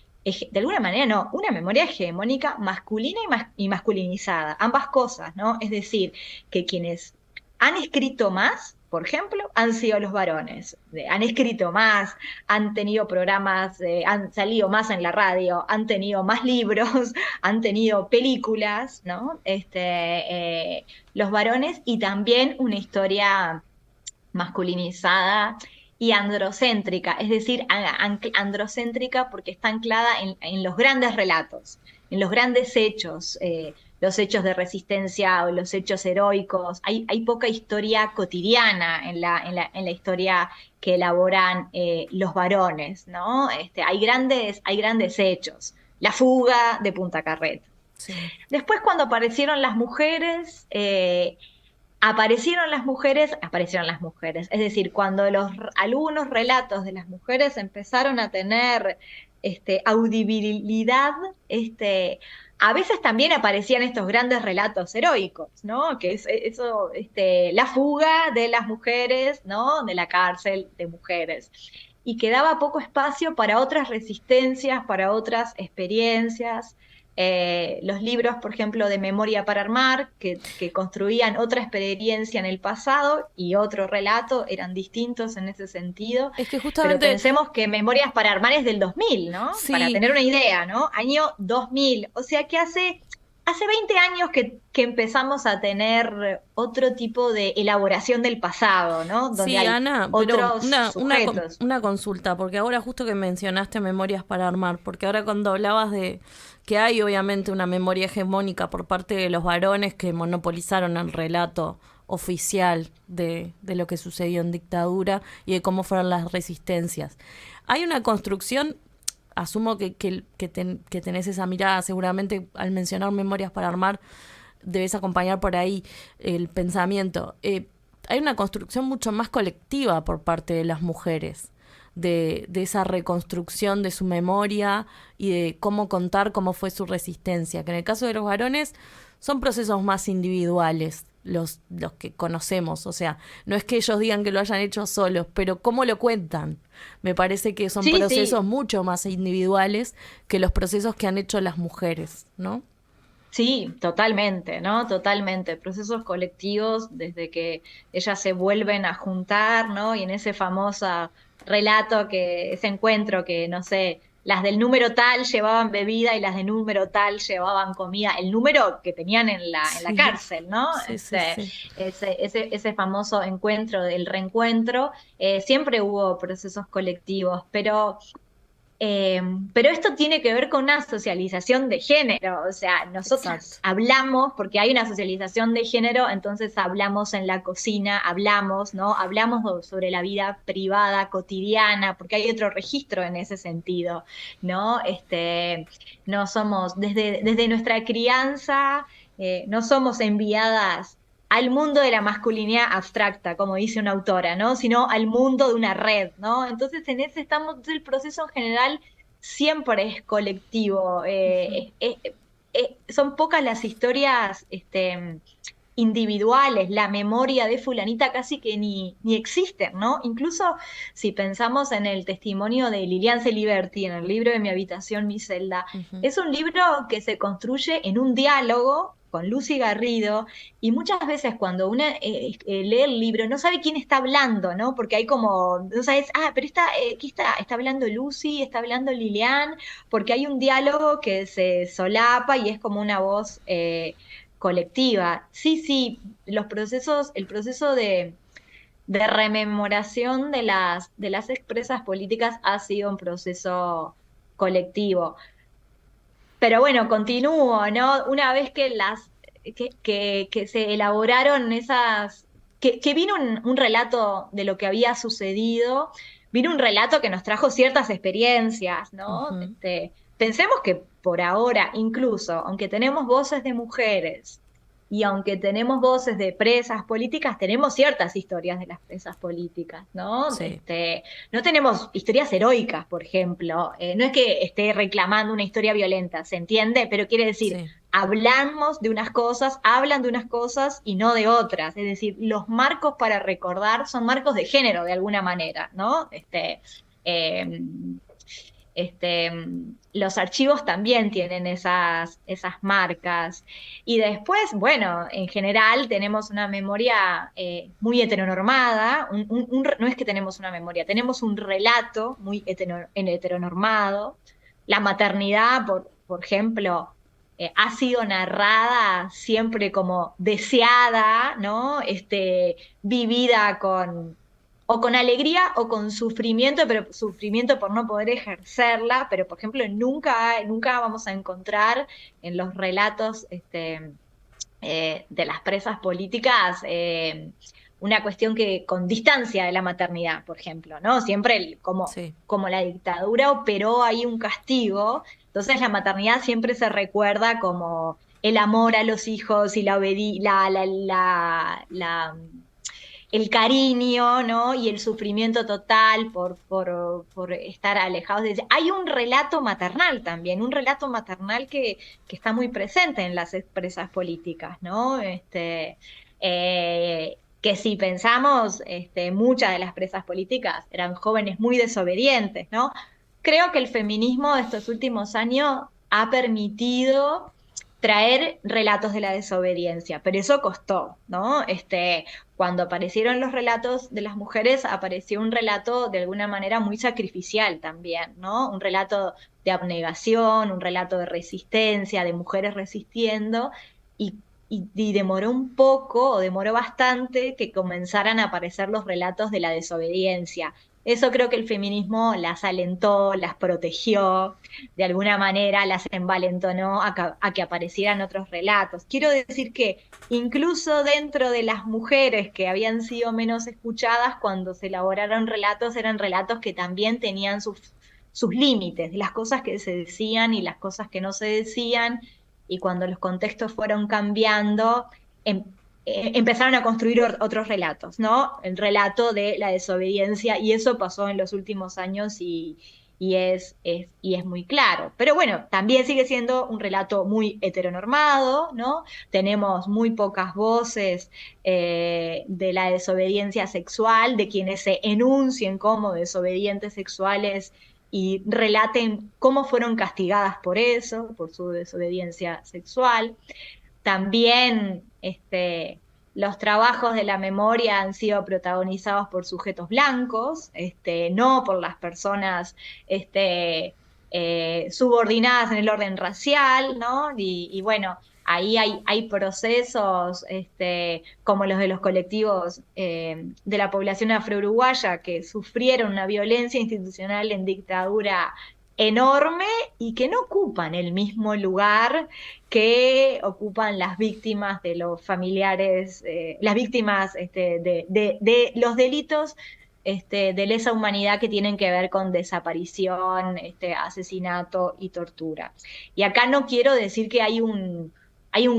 Speaker 5: no, una memoria hegemónica masculina y masculinizada, ambas cosas, ¿no? Es decir, que quienes han escrito más, por ejemplo, han sido los varones. Han escrito más, han tenido programas, han salido más en la radio, han tenido más libros, han tenido películas, ¿no? Los varones, y también una historia masculinizada y androcéntrica, es decir, androcéntrica porque está anclada en los grandes relatos, en los grandes hechos, los hechos de resistencia o los hechos heroicos. Hay poca historia cotidiana en la historia que elaboran los varones, ¿no? Hay grandes hechos. La fuga de Punta Carreta. Sí. Después, cuando aparecieron las mujeres, aparecieron las mujeres. Es decir, cuando algunos relatos de las mujeres empezaron a tener audibilidad, a veces también aparecían estos grandes relatos heroicos, ¿no? Que es eso, la fuga de las mujeres, ¿no? De la cárcel de mujeres. Y quedaba poco espacio para otras resistencias, para otras experiencias. Los libros, por ejemplo, de Memoria para Armar, que construían otra experiencia en el pasado y otro relato, eran distintos en ese sentido.
Speaker 4: Es que justamente...
Speaker 5: Pero pensemos que Memorias para Armar es del 2000, ¿no? Sí. Para tener una idea, ¿no? Año 2000. O sea que hace 20 años que empezamos a tener otro tipo de elaboración del pasado, ¿no? Donde
Speaker 4: sí,
Speaker 5: hay
Speaker 4: Ana,
Speaker 5: otros
Speaker 4: pero una consulta, porque ahora justo que mencionaste Memorias para Armar, porque ahora cuando hablabas de que hay obviamente una memoria hegemónica por parte de los varones que monopolizaron el relato oficial de lo que sucedió en dictadura y de cómo fueron las resistencias. Hay una construcción, asumo que tenés esa mirada, seguramente al mencionar Memorias para Armar debes acompañar por ahí el pensamiento. Hay una construcción mucho más colectiva por parte de las mujeres, de esa reconstrucción de su memoria y de cómo contar cómo fue su resistencia, que en el caso de los varones son procesos más individuales, los que conocemos, o sea, no es que ellos digan que lo hayan hecho solos, pero cómo lo cuentan. Me parece que son procesos mucho más individuales que los procesos que han hecho las mujeres, ¿no?
Speaker 5: Sí, totalmente, ¿no? Totalmente. Procesos colectivos desde que ellas se vuelven a juntar, ¿no? Y en ese famoso relato, ese encuentro que, no sé, las del número tal llevaban bebida y las del número tal llevaban comida, el número que tenían en la cárcel, ¿no?
Speaker 4: Sí.
Speaker 5: Ese famoso encuentro, el reencuentro, siempre hubo procesos colectivos, pero esto tiene que ver con una socialización de género, o sea, nosotros hablamos, porque hay una socialización de género, entonces hablamos en la cocina, hablamos sobre la vida privada, cotidiana, porque hay otro registro en ese sentido, ¿no? No somos, desde nuestra crianza, no somos enviadas al mundo de la masculinidad abstracta, como dice una autora, ¿no? Sino al mundo de una red, ¿no? Entonces en ese estamos, el proceso en general siempre es colectivo. Son pocas las historias individuales, la memoria de fulanita casi que ni existen, ¿no? Incluso si pensamos en el testimonio de Lilian Celiberti, en el libro de Mi habitación, mi celda, es un libro que se construye en un diálogo con Lucy Garrido, y muchas veces cuando uno lee el libro no sabe quién está hablando, ¿no? Porque hay como, no sabes, pero aquí está hablando Lucy, está hablando Lilian, porque hay un diálogo que se solapa y es como una voz colectiva. Sí, el proceso de rememoración de las expresas políticas ha sido un proceso colectivo. Pero bueno, continúo, ¿no? Una vez que que se elaboraron que vino un relato de lo que había sucedido, vino un relato que nos trajo ciertas experiencias, ¿no? Pensemos que por ahora, incluso, aunque tenemos voces de mujeres y aunque tenemos voces de presas políticas, tenemos ciertas historias de las presas políticas, ¿no?
Speaker 4: Sí.
Speaker 5: No tenemos historias heroicas, por ejemplo. No es que esté reclamando una historia violenta, ¿se entiende? Pero quiere decir, hablamos de unas cosas, hablan de unas cosas y no de otras. Es decir, los marcos para recordar son marcos de género, de alguna manera, ¿no? Los archivos también tienen esas marcas. Y después, bueno, en general tenemos una memoria muy heteronormada. No es que tenemos una memoria, tenemos un relato muy heteronormado. La maternidad, por ejemplo, ha sido narrada siempre como deseada, ¿no? Vivida o con alegría o con sufrimiento, pero sufrimiento por no poder ejercerla, pero por ejemplo nunca vamos a encontrar en los relatos de las presas políticas una cuestión que con distancia de la maternidad, por ejemplo, ¿no? Siempre como la dictadura operó ahí un castigo, entonces la maternidad siempre se recuerda como el amor a los hijos y el cariño, ¿no? Y el sufrimiento total por estar alejados. Hay un relato maternal también, un relato maternal que está muy presente en las expresas políticas, ¿no? Que si pensamos, muchas de las presas políticas eran jóvenes muy desobedientes, ¿no? Creo que el feminismo de estos últimos años ha permitido traer relatos de la desobediencia, pero eso costó, ¿no? Cuando aparecieron los relatos de las mujeres, apareció un relato de alguna manera muy sacrificial también, ¿no? Un relato de abnegación, un relato de resistencia, de mujeres resistiendo, y demoró bastante que comenzaran a aparecer los relatos de la desobediencia. Eso creo que el feminismo las alentó, las protegió, de alguna manera las envalentonó a que aparecieran otros relatos. Quiero decir que incluso dentro de las mujeres que habían sido menos escuchadas, cuando se elaboraron relatos, eran relatos que también tenían sus límites, de las cosas que se decían y las cosas que no se decían, y cuando los contextos fueron cambiando, empezaron a construir otros relatos, ¿no? El relato de la desobediencia, y eso pasó en los últimos años y es muy claro. Pero bueno, también sigue siendo un relato muy heteronormado, ¿no? Tenemos muy pocas voces de la desobediencia sexual, de quienes se enuncien como desobedientes sexuales y relaten cómo fueron castigadas por eso, por su desobediencia sexual. También los trabajos de la memoria han sido protagonizados por sujetos blancos, no por las personas subordinadas en el orden racial, ¿no? Y bueno, ahí hay procesos como los de los colectivos de la población afro-uruguaya que sufrieron una violencia institucional en dictadura enorme y que no ocupan el mismo lugar que ocupan las víctimas de los familiares, las víctimas de los delitos de lesa humanidad que tienen que ver con desaparición, asesinato y tortura. Y acá no quiero decir que hay un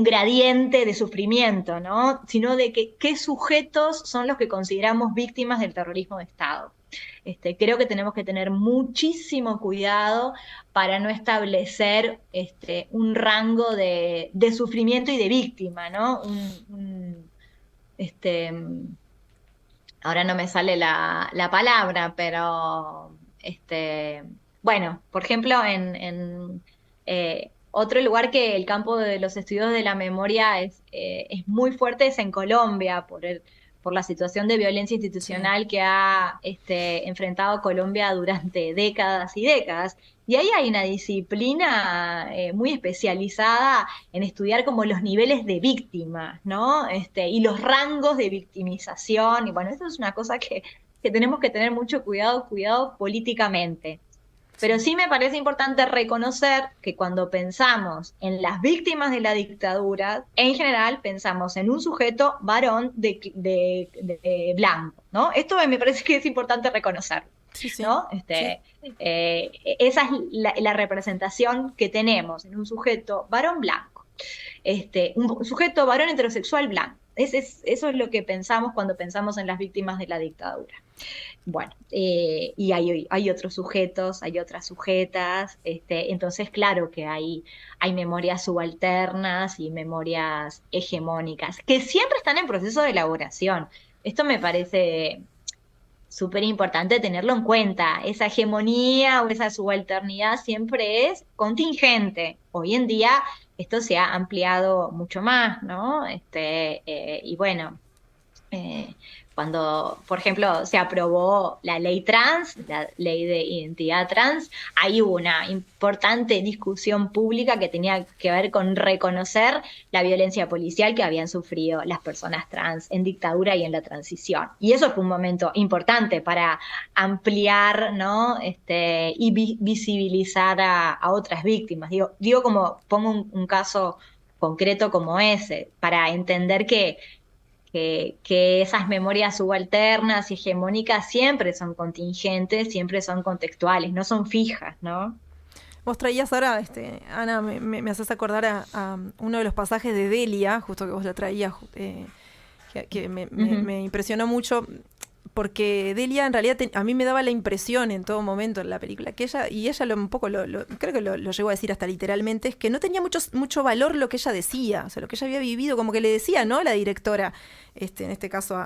Speaker 5: gradiente de sufrimiento, ¿no? Sino de qué sujetos son los que consideramos víctimas del terrorismo de Estado. Creo que tenemos que tener muchísimo cuidado para no establecer un rango de sufrimiento y de víctima, ¿no? Ahora no me sale la palabra, pero bueno, por ejemplo, en otro lugar que el campo de los estudios de la memoria es muy fuerte es en Colombia, por la situación de violencia institucional que ha enfrentado Colombia durante décadas y décadas. Y ahí hay una disciplina muy especializada en estudiar como los niveles de víctimas, ¿no? Y los rangos de victimización. Y bueno, eso es una cosa que tenemos que tener mucho cuidado políticamente. Pero sí me parece importante reconocer que cuando pensamos en las víctimas de la dictadura, en general pensamos en un sujeto varón de blanco, ¿no? Esto me parece que es importante reconocer, ¿no? Esa es la representación que tenemos en un sujeto varón blanco, un sujeto varón heterosexual blanco. Eso es lo que pensamos cuando pensamos en las víctimas de la dictadura. Bueno, y hay otros sujetos, hay otras sujetas, entonces claro que hay memorias subalternas y memorias hegemónicas, que siempre están en proceso de elaboración. Esto me parece súper importante tenerlo en cuenta. Esa hegemonía o esa subalternidad siempre es contingente. Hoy en día esto se ha ampliado mucho más, ¿no? Y bueno, cuando, por ejemplo, se aprobó la ley trans, la ley de identidad trans, ahí hubo una importante discusión pública que tenía que ver con reconocer la violencia policial que habían sufrido las personas trans en dictadura y en la transición. Y eso fue un momento importante para ampliar, ¿no? Y visibilizar a otras víctimas. Digo como pongo un caso concreto como ese, para entender que esas memorias subalternas y hegemónicas siempre son contingentes, siempre son contextuales, no son fijas, ¿no?
Speaker 3: Vos traías ahora, Ana, me haces acordar a uno de los pasajes de Delia, justo que vos la traías, que me impresionó mucho, porque Delia en realidad a mí me daba la impresión en todo momento en la película que ella un poco creo que lo llegó a decir hasta literalmente, es que no tenía mucho valor lo que ella decía, o sea, lo que ella había vivido, como que le decía, ¿no? La directora, en este caso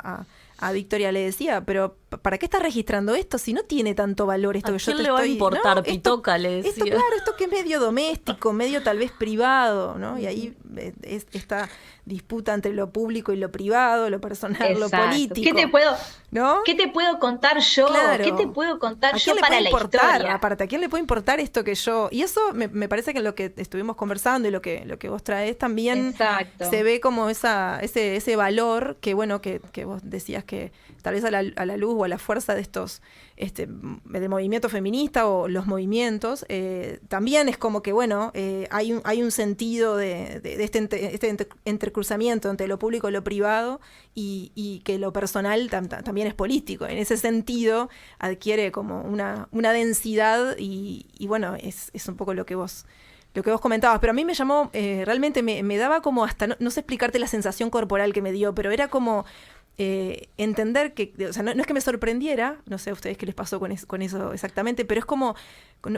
Speaker 3: a Victoria le decía, pero ¿para qué estás registrando esto si no tiene tanto valor esto que yo te estoy...
Speaker 4: ¿A quién le va a importar, ¿no? Pitoca? Le decía.
Speaker 3: Esto, claro, esto que es medio doméstico, medio tal vez privado, ¿no? Y ahí esta disputa entre lo público y lo privado, lo personal,
Speaker 5: exacto,
Speaker 3: lo político.
Speaker 5: ¿Qué te puedo contar yo?
Speaker 3: Claro.
Speaker 5: ¿Qué te puedo contar yo para la historia?
Speaker 3: Aparte, ¿a quién le puede importar esto que yo...? Y eso me parece que en lo que estuvimos conversando y lo que vos traes también se ve como ese valor que, bueno, que vos decías que tal vez a la luz o a la fuerza de estos del movimiento feminista o los movimientos, también es como que, bueno, hay un sentido de este entrecruzamiento entre lo público y lo privado y que lo personal también es político. En ese sentido adquiere como una densidad y bueno, es un poco lo que vos comentabas, pero a mí me llamó, realmente me daba como hasta, no sé explicarte la sensación corporal que me dio, pero era como entender que, o sea, no es que me sorprendiera, no sé a ustedes qué les pasó con eso exactamente, pero es como,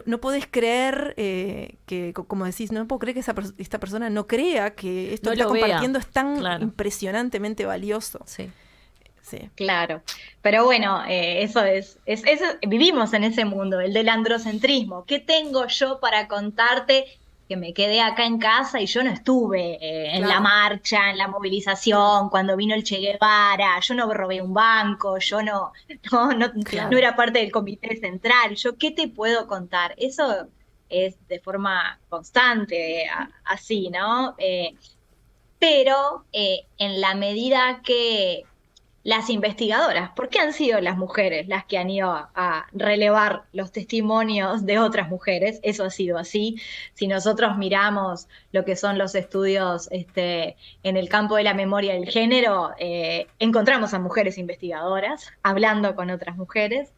Speaker 3: no podés creer que, como decís, no puedo creer que esta persona no crea que esto que está compartiendo es tan impresionantemente valioso.
Speaker 4: Sí.
Speaker 3: Sí.
Speaker 5: Claro, pero bueno, eso vivimos en ese mundo, el del androcentrismo. ¿Qué tengo yo para contarte? Que me quedé acá en casa y yo no estuve en la marcha, en la movilización, cuando vino el Che Guevara, yo no robé un banco, yo no era parte del comité central. Yo, ¿qué te puedo contar? Eso es de forma constante, así, ¿no? Pero en la medida que las investigadoras, ¿por qué han sido las mujeres las que han ido a relevar los testimonios de otras mujeres? Eso ha sido así. Si nosotros miramos lo que son los estudios en el campo de la memoria del género, encontramos a mujeres investigadoras hablando con otras mujeres,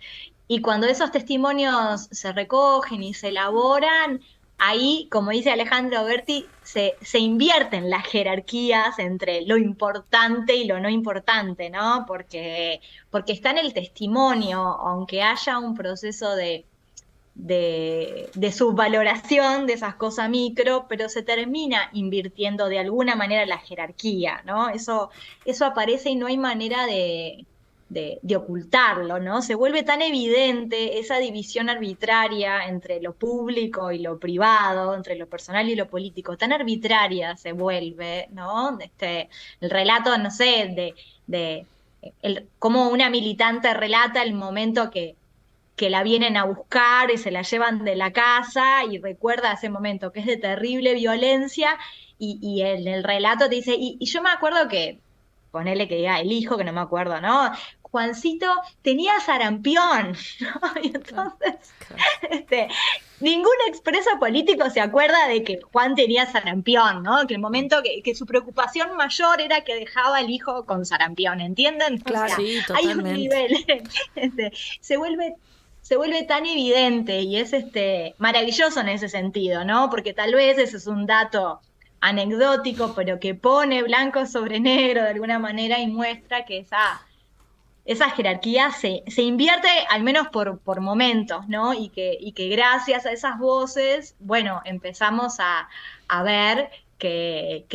Speaker 5: y cuando esos testimonios se recogen y se elaboran, ahí, como dice Alejandro Berti, se invierten las jerarquías entre lo importante y lo no importante, ¿no? Porque está en el testimonio, aunque haya un proceso de subvaloración de esas cosas micro, pero se termina invirtiendo de alguna manera la jerarquía, ¿no? Eso aparece y no hay manera de ocultarlo, ¿no? Se vuelve tan evidente esa división arbitraria entre lo público y lo privado, entre lo personal y lo político, tan arbitraria se vuelve, ¿no? El relato, no sé, cómo una militante relata el momento que la vienen a buscar y se la llevan de la casa y recuerda ese momento que es de terrible violencia y en el relato te dice, y yo me acuerdo que, ponele que diga el hijo, que no me acuerdo, ¿no? Juancito tenía sarampión, ¿no? Y entonces, ningún expreso político se acuerda de que Juan tenía sarampión, ¿no? Que el momento que su preocupación mayor era que dejaba al hijo con sarampión, ¿entienden?
Speaker 4: Claro, sí,
Speaker 5: hay un
Speaker 4: totalmente.
Speaker 5: nivel, se vuelve tan evidente y es maravilloso en ese sentido, ¿no? Porque tal vez ese es un dato anecdótico, pero que pone blanco sobre negro de alguna manera y muestra que esa jerarquía se invierte al menos por momentos, ¿no? Y que gracias a esas voces, bueno, empezamos a ver que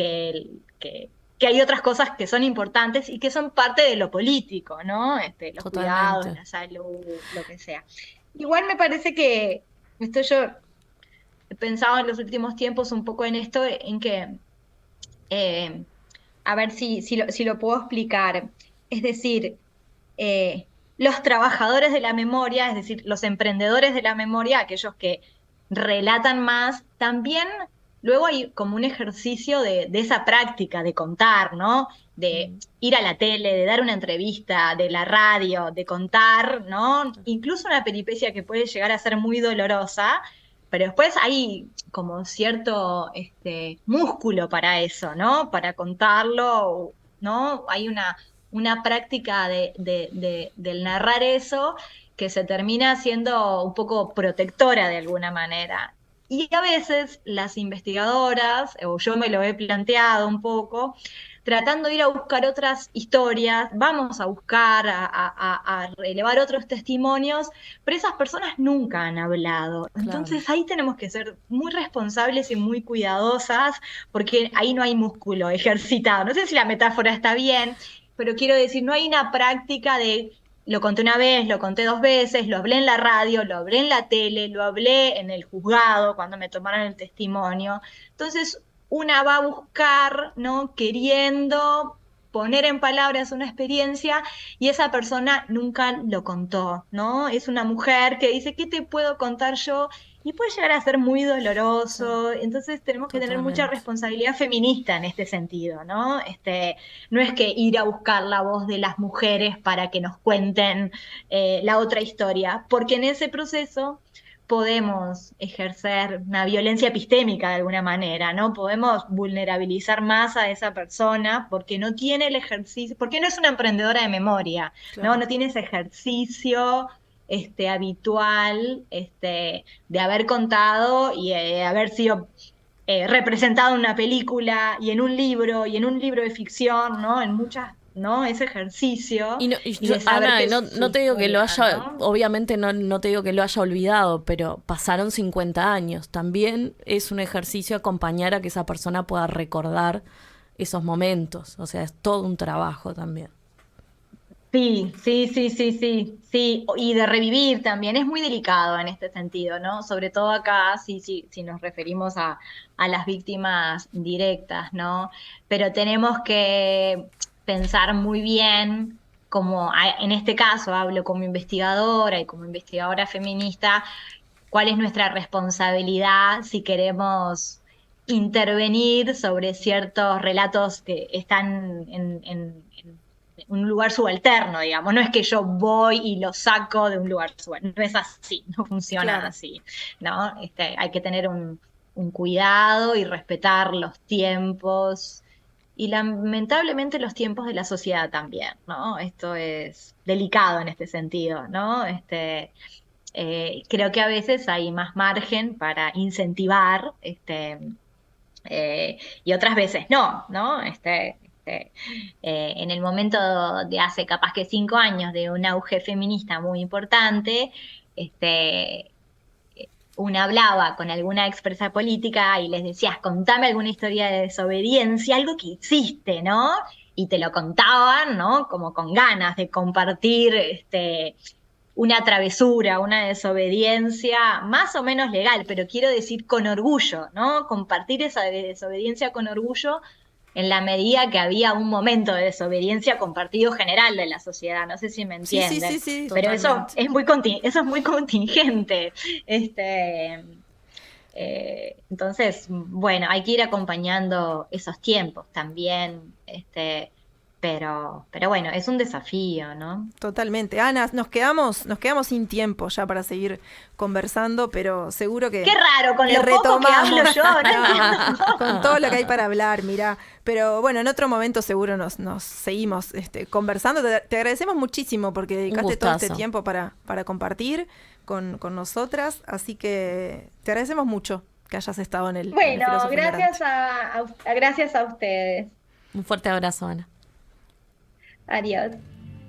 Speaker 5: hay otras cosas que son importantes y que son parte de lo político, ¿no? Los
Speaker 4: Totalmente.
Speaker 5: cuidados, la salud, lo que sea. Igual me parece que esto yo he pensado en los últimos tiempos un poco en esto, en que, a ver si lo puedo explicar. Es decir, los trabajadores de la memoria, es decir, los emprendedores de la memoria, aquellos que relatan más, también luego hay como un ejercicio de esa práctica de contar, ¿no? De ir a la tele, de dar una entrevista, de la radio, de contar, ¿no? Incluso una peripecia que puede llegar a ser muy dolorosa, pero después hay como cierto músculo para eso, ¿no? Para contarlo, ¿no? Hay una práctica del narrar eso que se termina siendo un poco protectora de alguna manera. Y a veces las investigadoras, o yo me lo he planteado un poco, tratando de ir a buscar otras historias, vamos a buscar, a relevar otros testimonios, pero esas personas nunca han hablado.
Speaker 4: Claro.
Speaker 5: Entonces ahí tenemos que ser muy responsables y muy cuidadosas, porque ahí no hay músculo ejercitado. No sé si la metáfora está bien, pero quiero decir, no hay una práctica de lo conté una vez, lo conté 2 veces, lo hablé en la radio, lo hablé en la tele, lo hablé en el juzgado cuando me tomaron el testimonio. Entonces, una va a buscar, ¿no? Queriendo poner en palabras una experiencia y esa persona nunca lo contó, ¿no? Es una mujer que dice, ¿qué te puedo contar yo? Y puede llegar a ser muy doloroso, entonces tenemos que tener mucha
Speaker 4: Totalmente.
Speaker 5: responsabilidad feminista en este sentido, ¿no? No es que ir a buscar la voz de las mujeres para que nos cuenten la otra historia, porque en ese proceso podemos ejercer una violencia epistémica de alguna manera, ¿no? Podemos vulnerabilizar más a esa persona porque no tiene el ejercicio, porque no es una emprendedora de memoria,
Speaker 3: Claro.
Speaker 5: ¿no? No tiene ese ejercicio habitual de haber contado y haber sido representado en una película y en un libro de ficción, ¿no? En muchas, ¿no? Ese ejercicio.
Speaker 4: Y
Speaker 5: de saber
Speaker 4: Ana,
Speaker 5: que
Speaker 4: no,
Speaker 5: es su
Speaker 4: no te digo que lo
Speaker 5: historia,
Speaker 4: haya,
Speaker 5: ¿no?
Speaker 4: obviamente no te digo que lo haya olvidado, pero pasaron 50 años. También es un ejercicio acompañar a que esa persona pueda recordar esos momentos. O sea, es todo un trabajo también.
Speaker 5: Sí, y de revivir también, es muy delicado en este sentido, ¿no? Sobre todo acá, si nos referimos a las víctimas directas, ¿no? Pero tenemos que pensar muy bien, en este caso hablo como investigadora y como investigadora feminista, cuál es nuestra responsabilidad si queremos intervenir sobre ciertos relatos que están en un lugar subalterno, digamos. No es que yo voy y lo saco de un lugar subalterno. No es así, no funciona
Speaker 3: Claro.
Speaker 5: así, ¿no? Hay que tener un cuidado y respetar los tiempos y lamentablemente los tiempos de la sociedad también, ¿no? Esto es delicado en este sentido, ¿no? creo que a veces hay más margen para incentivar, y otras veces no, ¿no? En el momento de hace capaz que 5 años de un auge feminista muy importante, una hablaba con alguna expresa política y les decías, contame alguna historia de desobediencia, algo que hiciste, ¿no? Y te lo contaban, ¿no? Como con ganas de compartir una travesura, una desobediencia más o menos legal, pero quiero decir con orgullo, ¿no? Compartir esa desobediencia con orgullo en la medida que había un momento de desobediencia compartido general de la sociedad, no sé si me entienden.
Speaker 3: Sí,
Speaker 5: pero eso es muy contingente. Entonces, bueno, hay que ir acompañando esos tiempos también, pero bueno, es un desafío, ¿no?
Speaker 3: Totalmente. Ana, nos quedamos sin tiempo ya para seguir conversando, pero seguro que...
Speaker 5: Qué raro, con lo poco que hablo yo, ¿no?
Speaker 3: Con todo lo que hay para hablar, mirá. Pero bueno, en otro momento seguro nos seguimos conversando. Te agradecemos muchísimo porque dedicaste todo este tiempo para compartir con nosotras, así que te agradecemos mucho que hayas estado en el...
Speaker 5: Bueno, gracias a ustedes.
Speaker 4: Un fuerte abrazo, Ana.
Speaker 5: Adiós.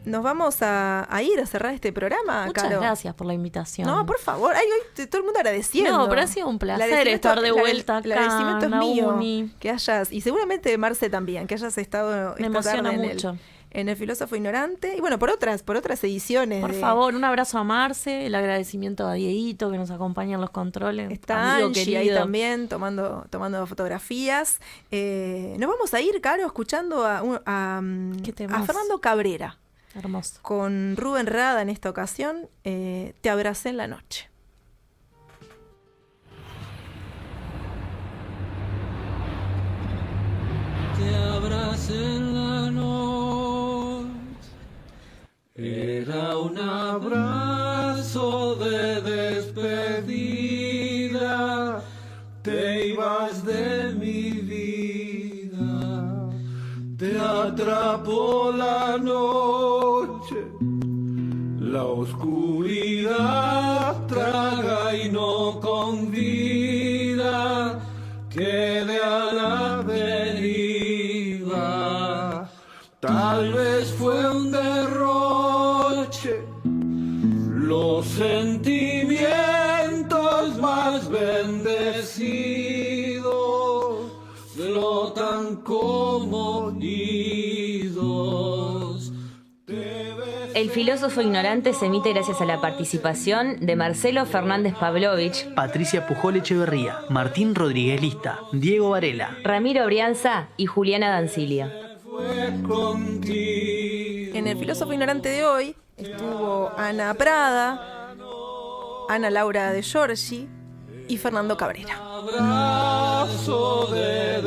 Speaker 3: Nos vamos a ir a cerrar este programa,
Speaker 4: Muchas
Speaker 3: Caro.
Speaker 4: gracias por la invitación.
Speaker 3: No, por favor. Ay, hoy todo el mundo agradeciendo.
Speaker 4: No, pero ha sido un placer estar de vuelta acá.
Speaker 3: El agradecimiento es mío.
Speaker 4: Uni.
Speaker 3: Que hayas, y seguramente Marce también, que hayas estado
Speaker 4: Me
Speaker 3: esta
Speaker 4: emociona
Speaker 3: tarde
Speaker 4: mucho.
Speaker 3: en el Filósofo Ignorante. Y bueno, por otras ediciones.
Speaker 4: Por favor, un abrazo a Marce, el agradecimiento a Dieguito que nos acompaña en los controles.
Speaker 3: Está Angie ahí también tomando fotografías. Nos vamos a ir, Caro, escuchando a Fernando Cabrera.
Speaker 4: Hermoso.
Speaker 3: Con Rubén Rada en esta ocasión, Te abracé en la noche.
Speaker 11: Te abracé en la noche, era un abrazo de despedida, te ibas de mi vida, te atrapó la noche, la oscuridad traga y no convida, quede a la deriva. Tal vez fue un derroche, los sentimientos más bendecidos flotan como idos.
Speaker 2: El Filósofo Ignorante se emite gracias a la participación de Marcelo Fernández Pavlovich,
Speaker 1: Patricia Pujol Echeverría, Martín Rodríguez Lista, Diego Varela,
Speaker 2: Ramiro Brianza y Juliana Dancilio.
Speaker 3: En el Filósofo Ignorante de hoy estuvo Ana Prada, Ana Laura de Giorgi y Fernando Cabrera.
Speaker 11: Abrazo de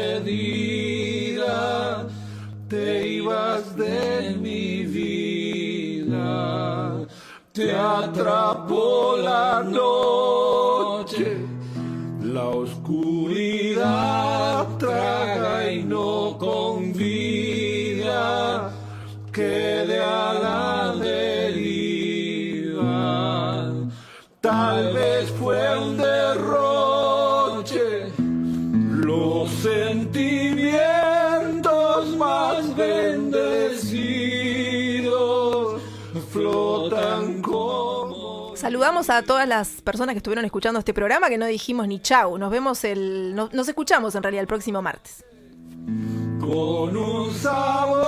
Speaker 11: despedida, te ibas de mi vida, te atrapó la noche, la oscuridad traga y no convida, quede a la deriva. Tal vez fue un derroche, los sentimientos más bendecidos flotan como...
Speaker 3: Saludamos a todas las personas que estuvieron escuchando este programa, que no dijimos ni chau. Nos escuchamos en realidad el próximo martes.
Speaker 11: Con un sabor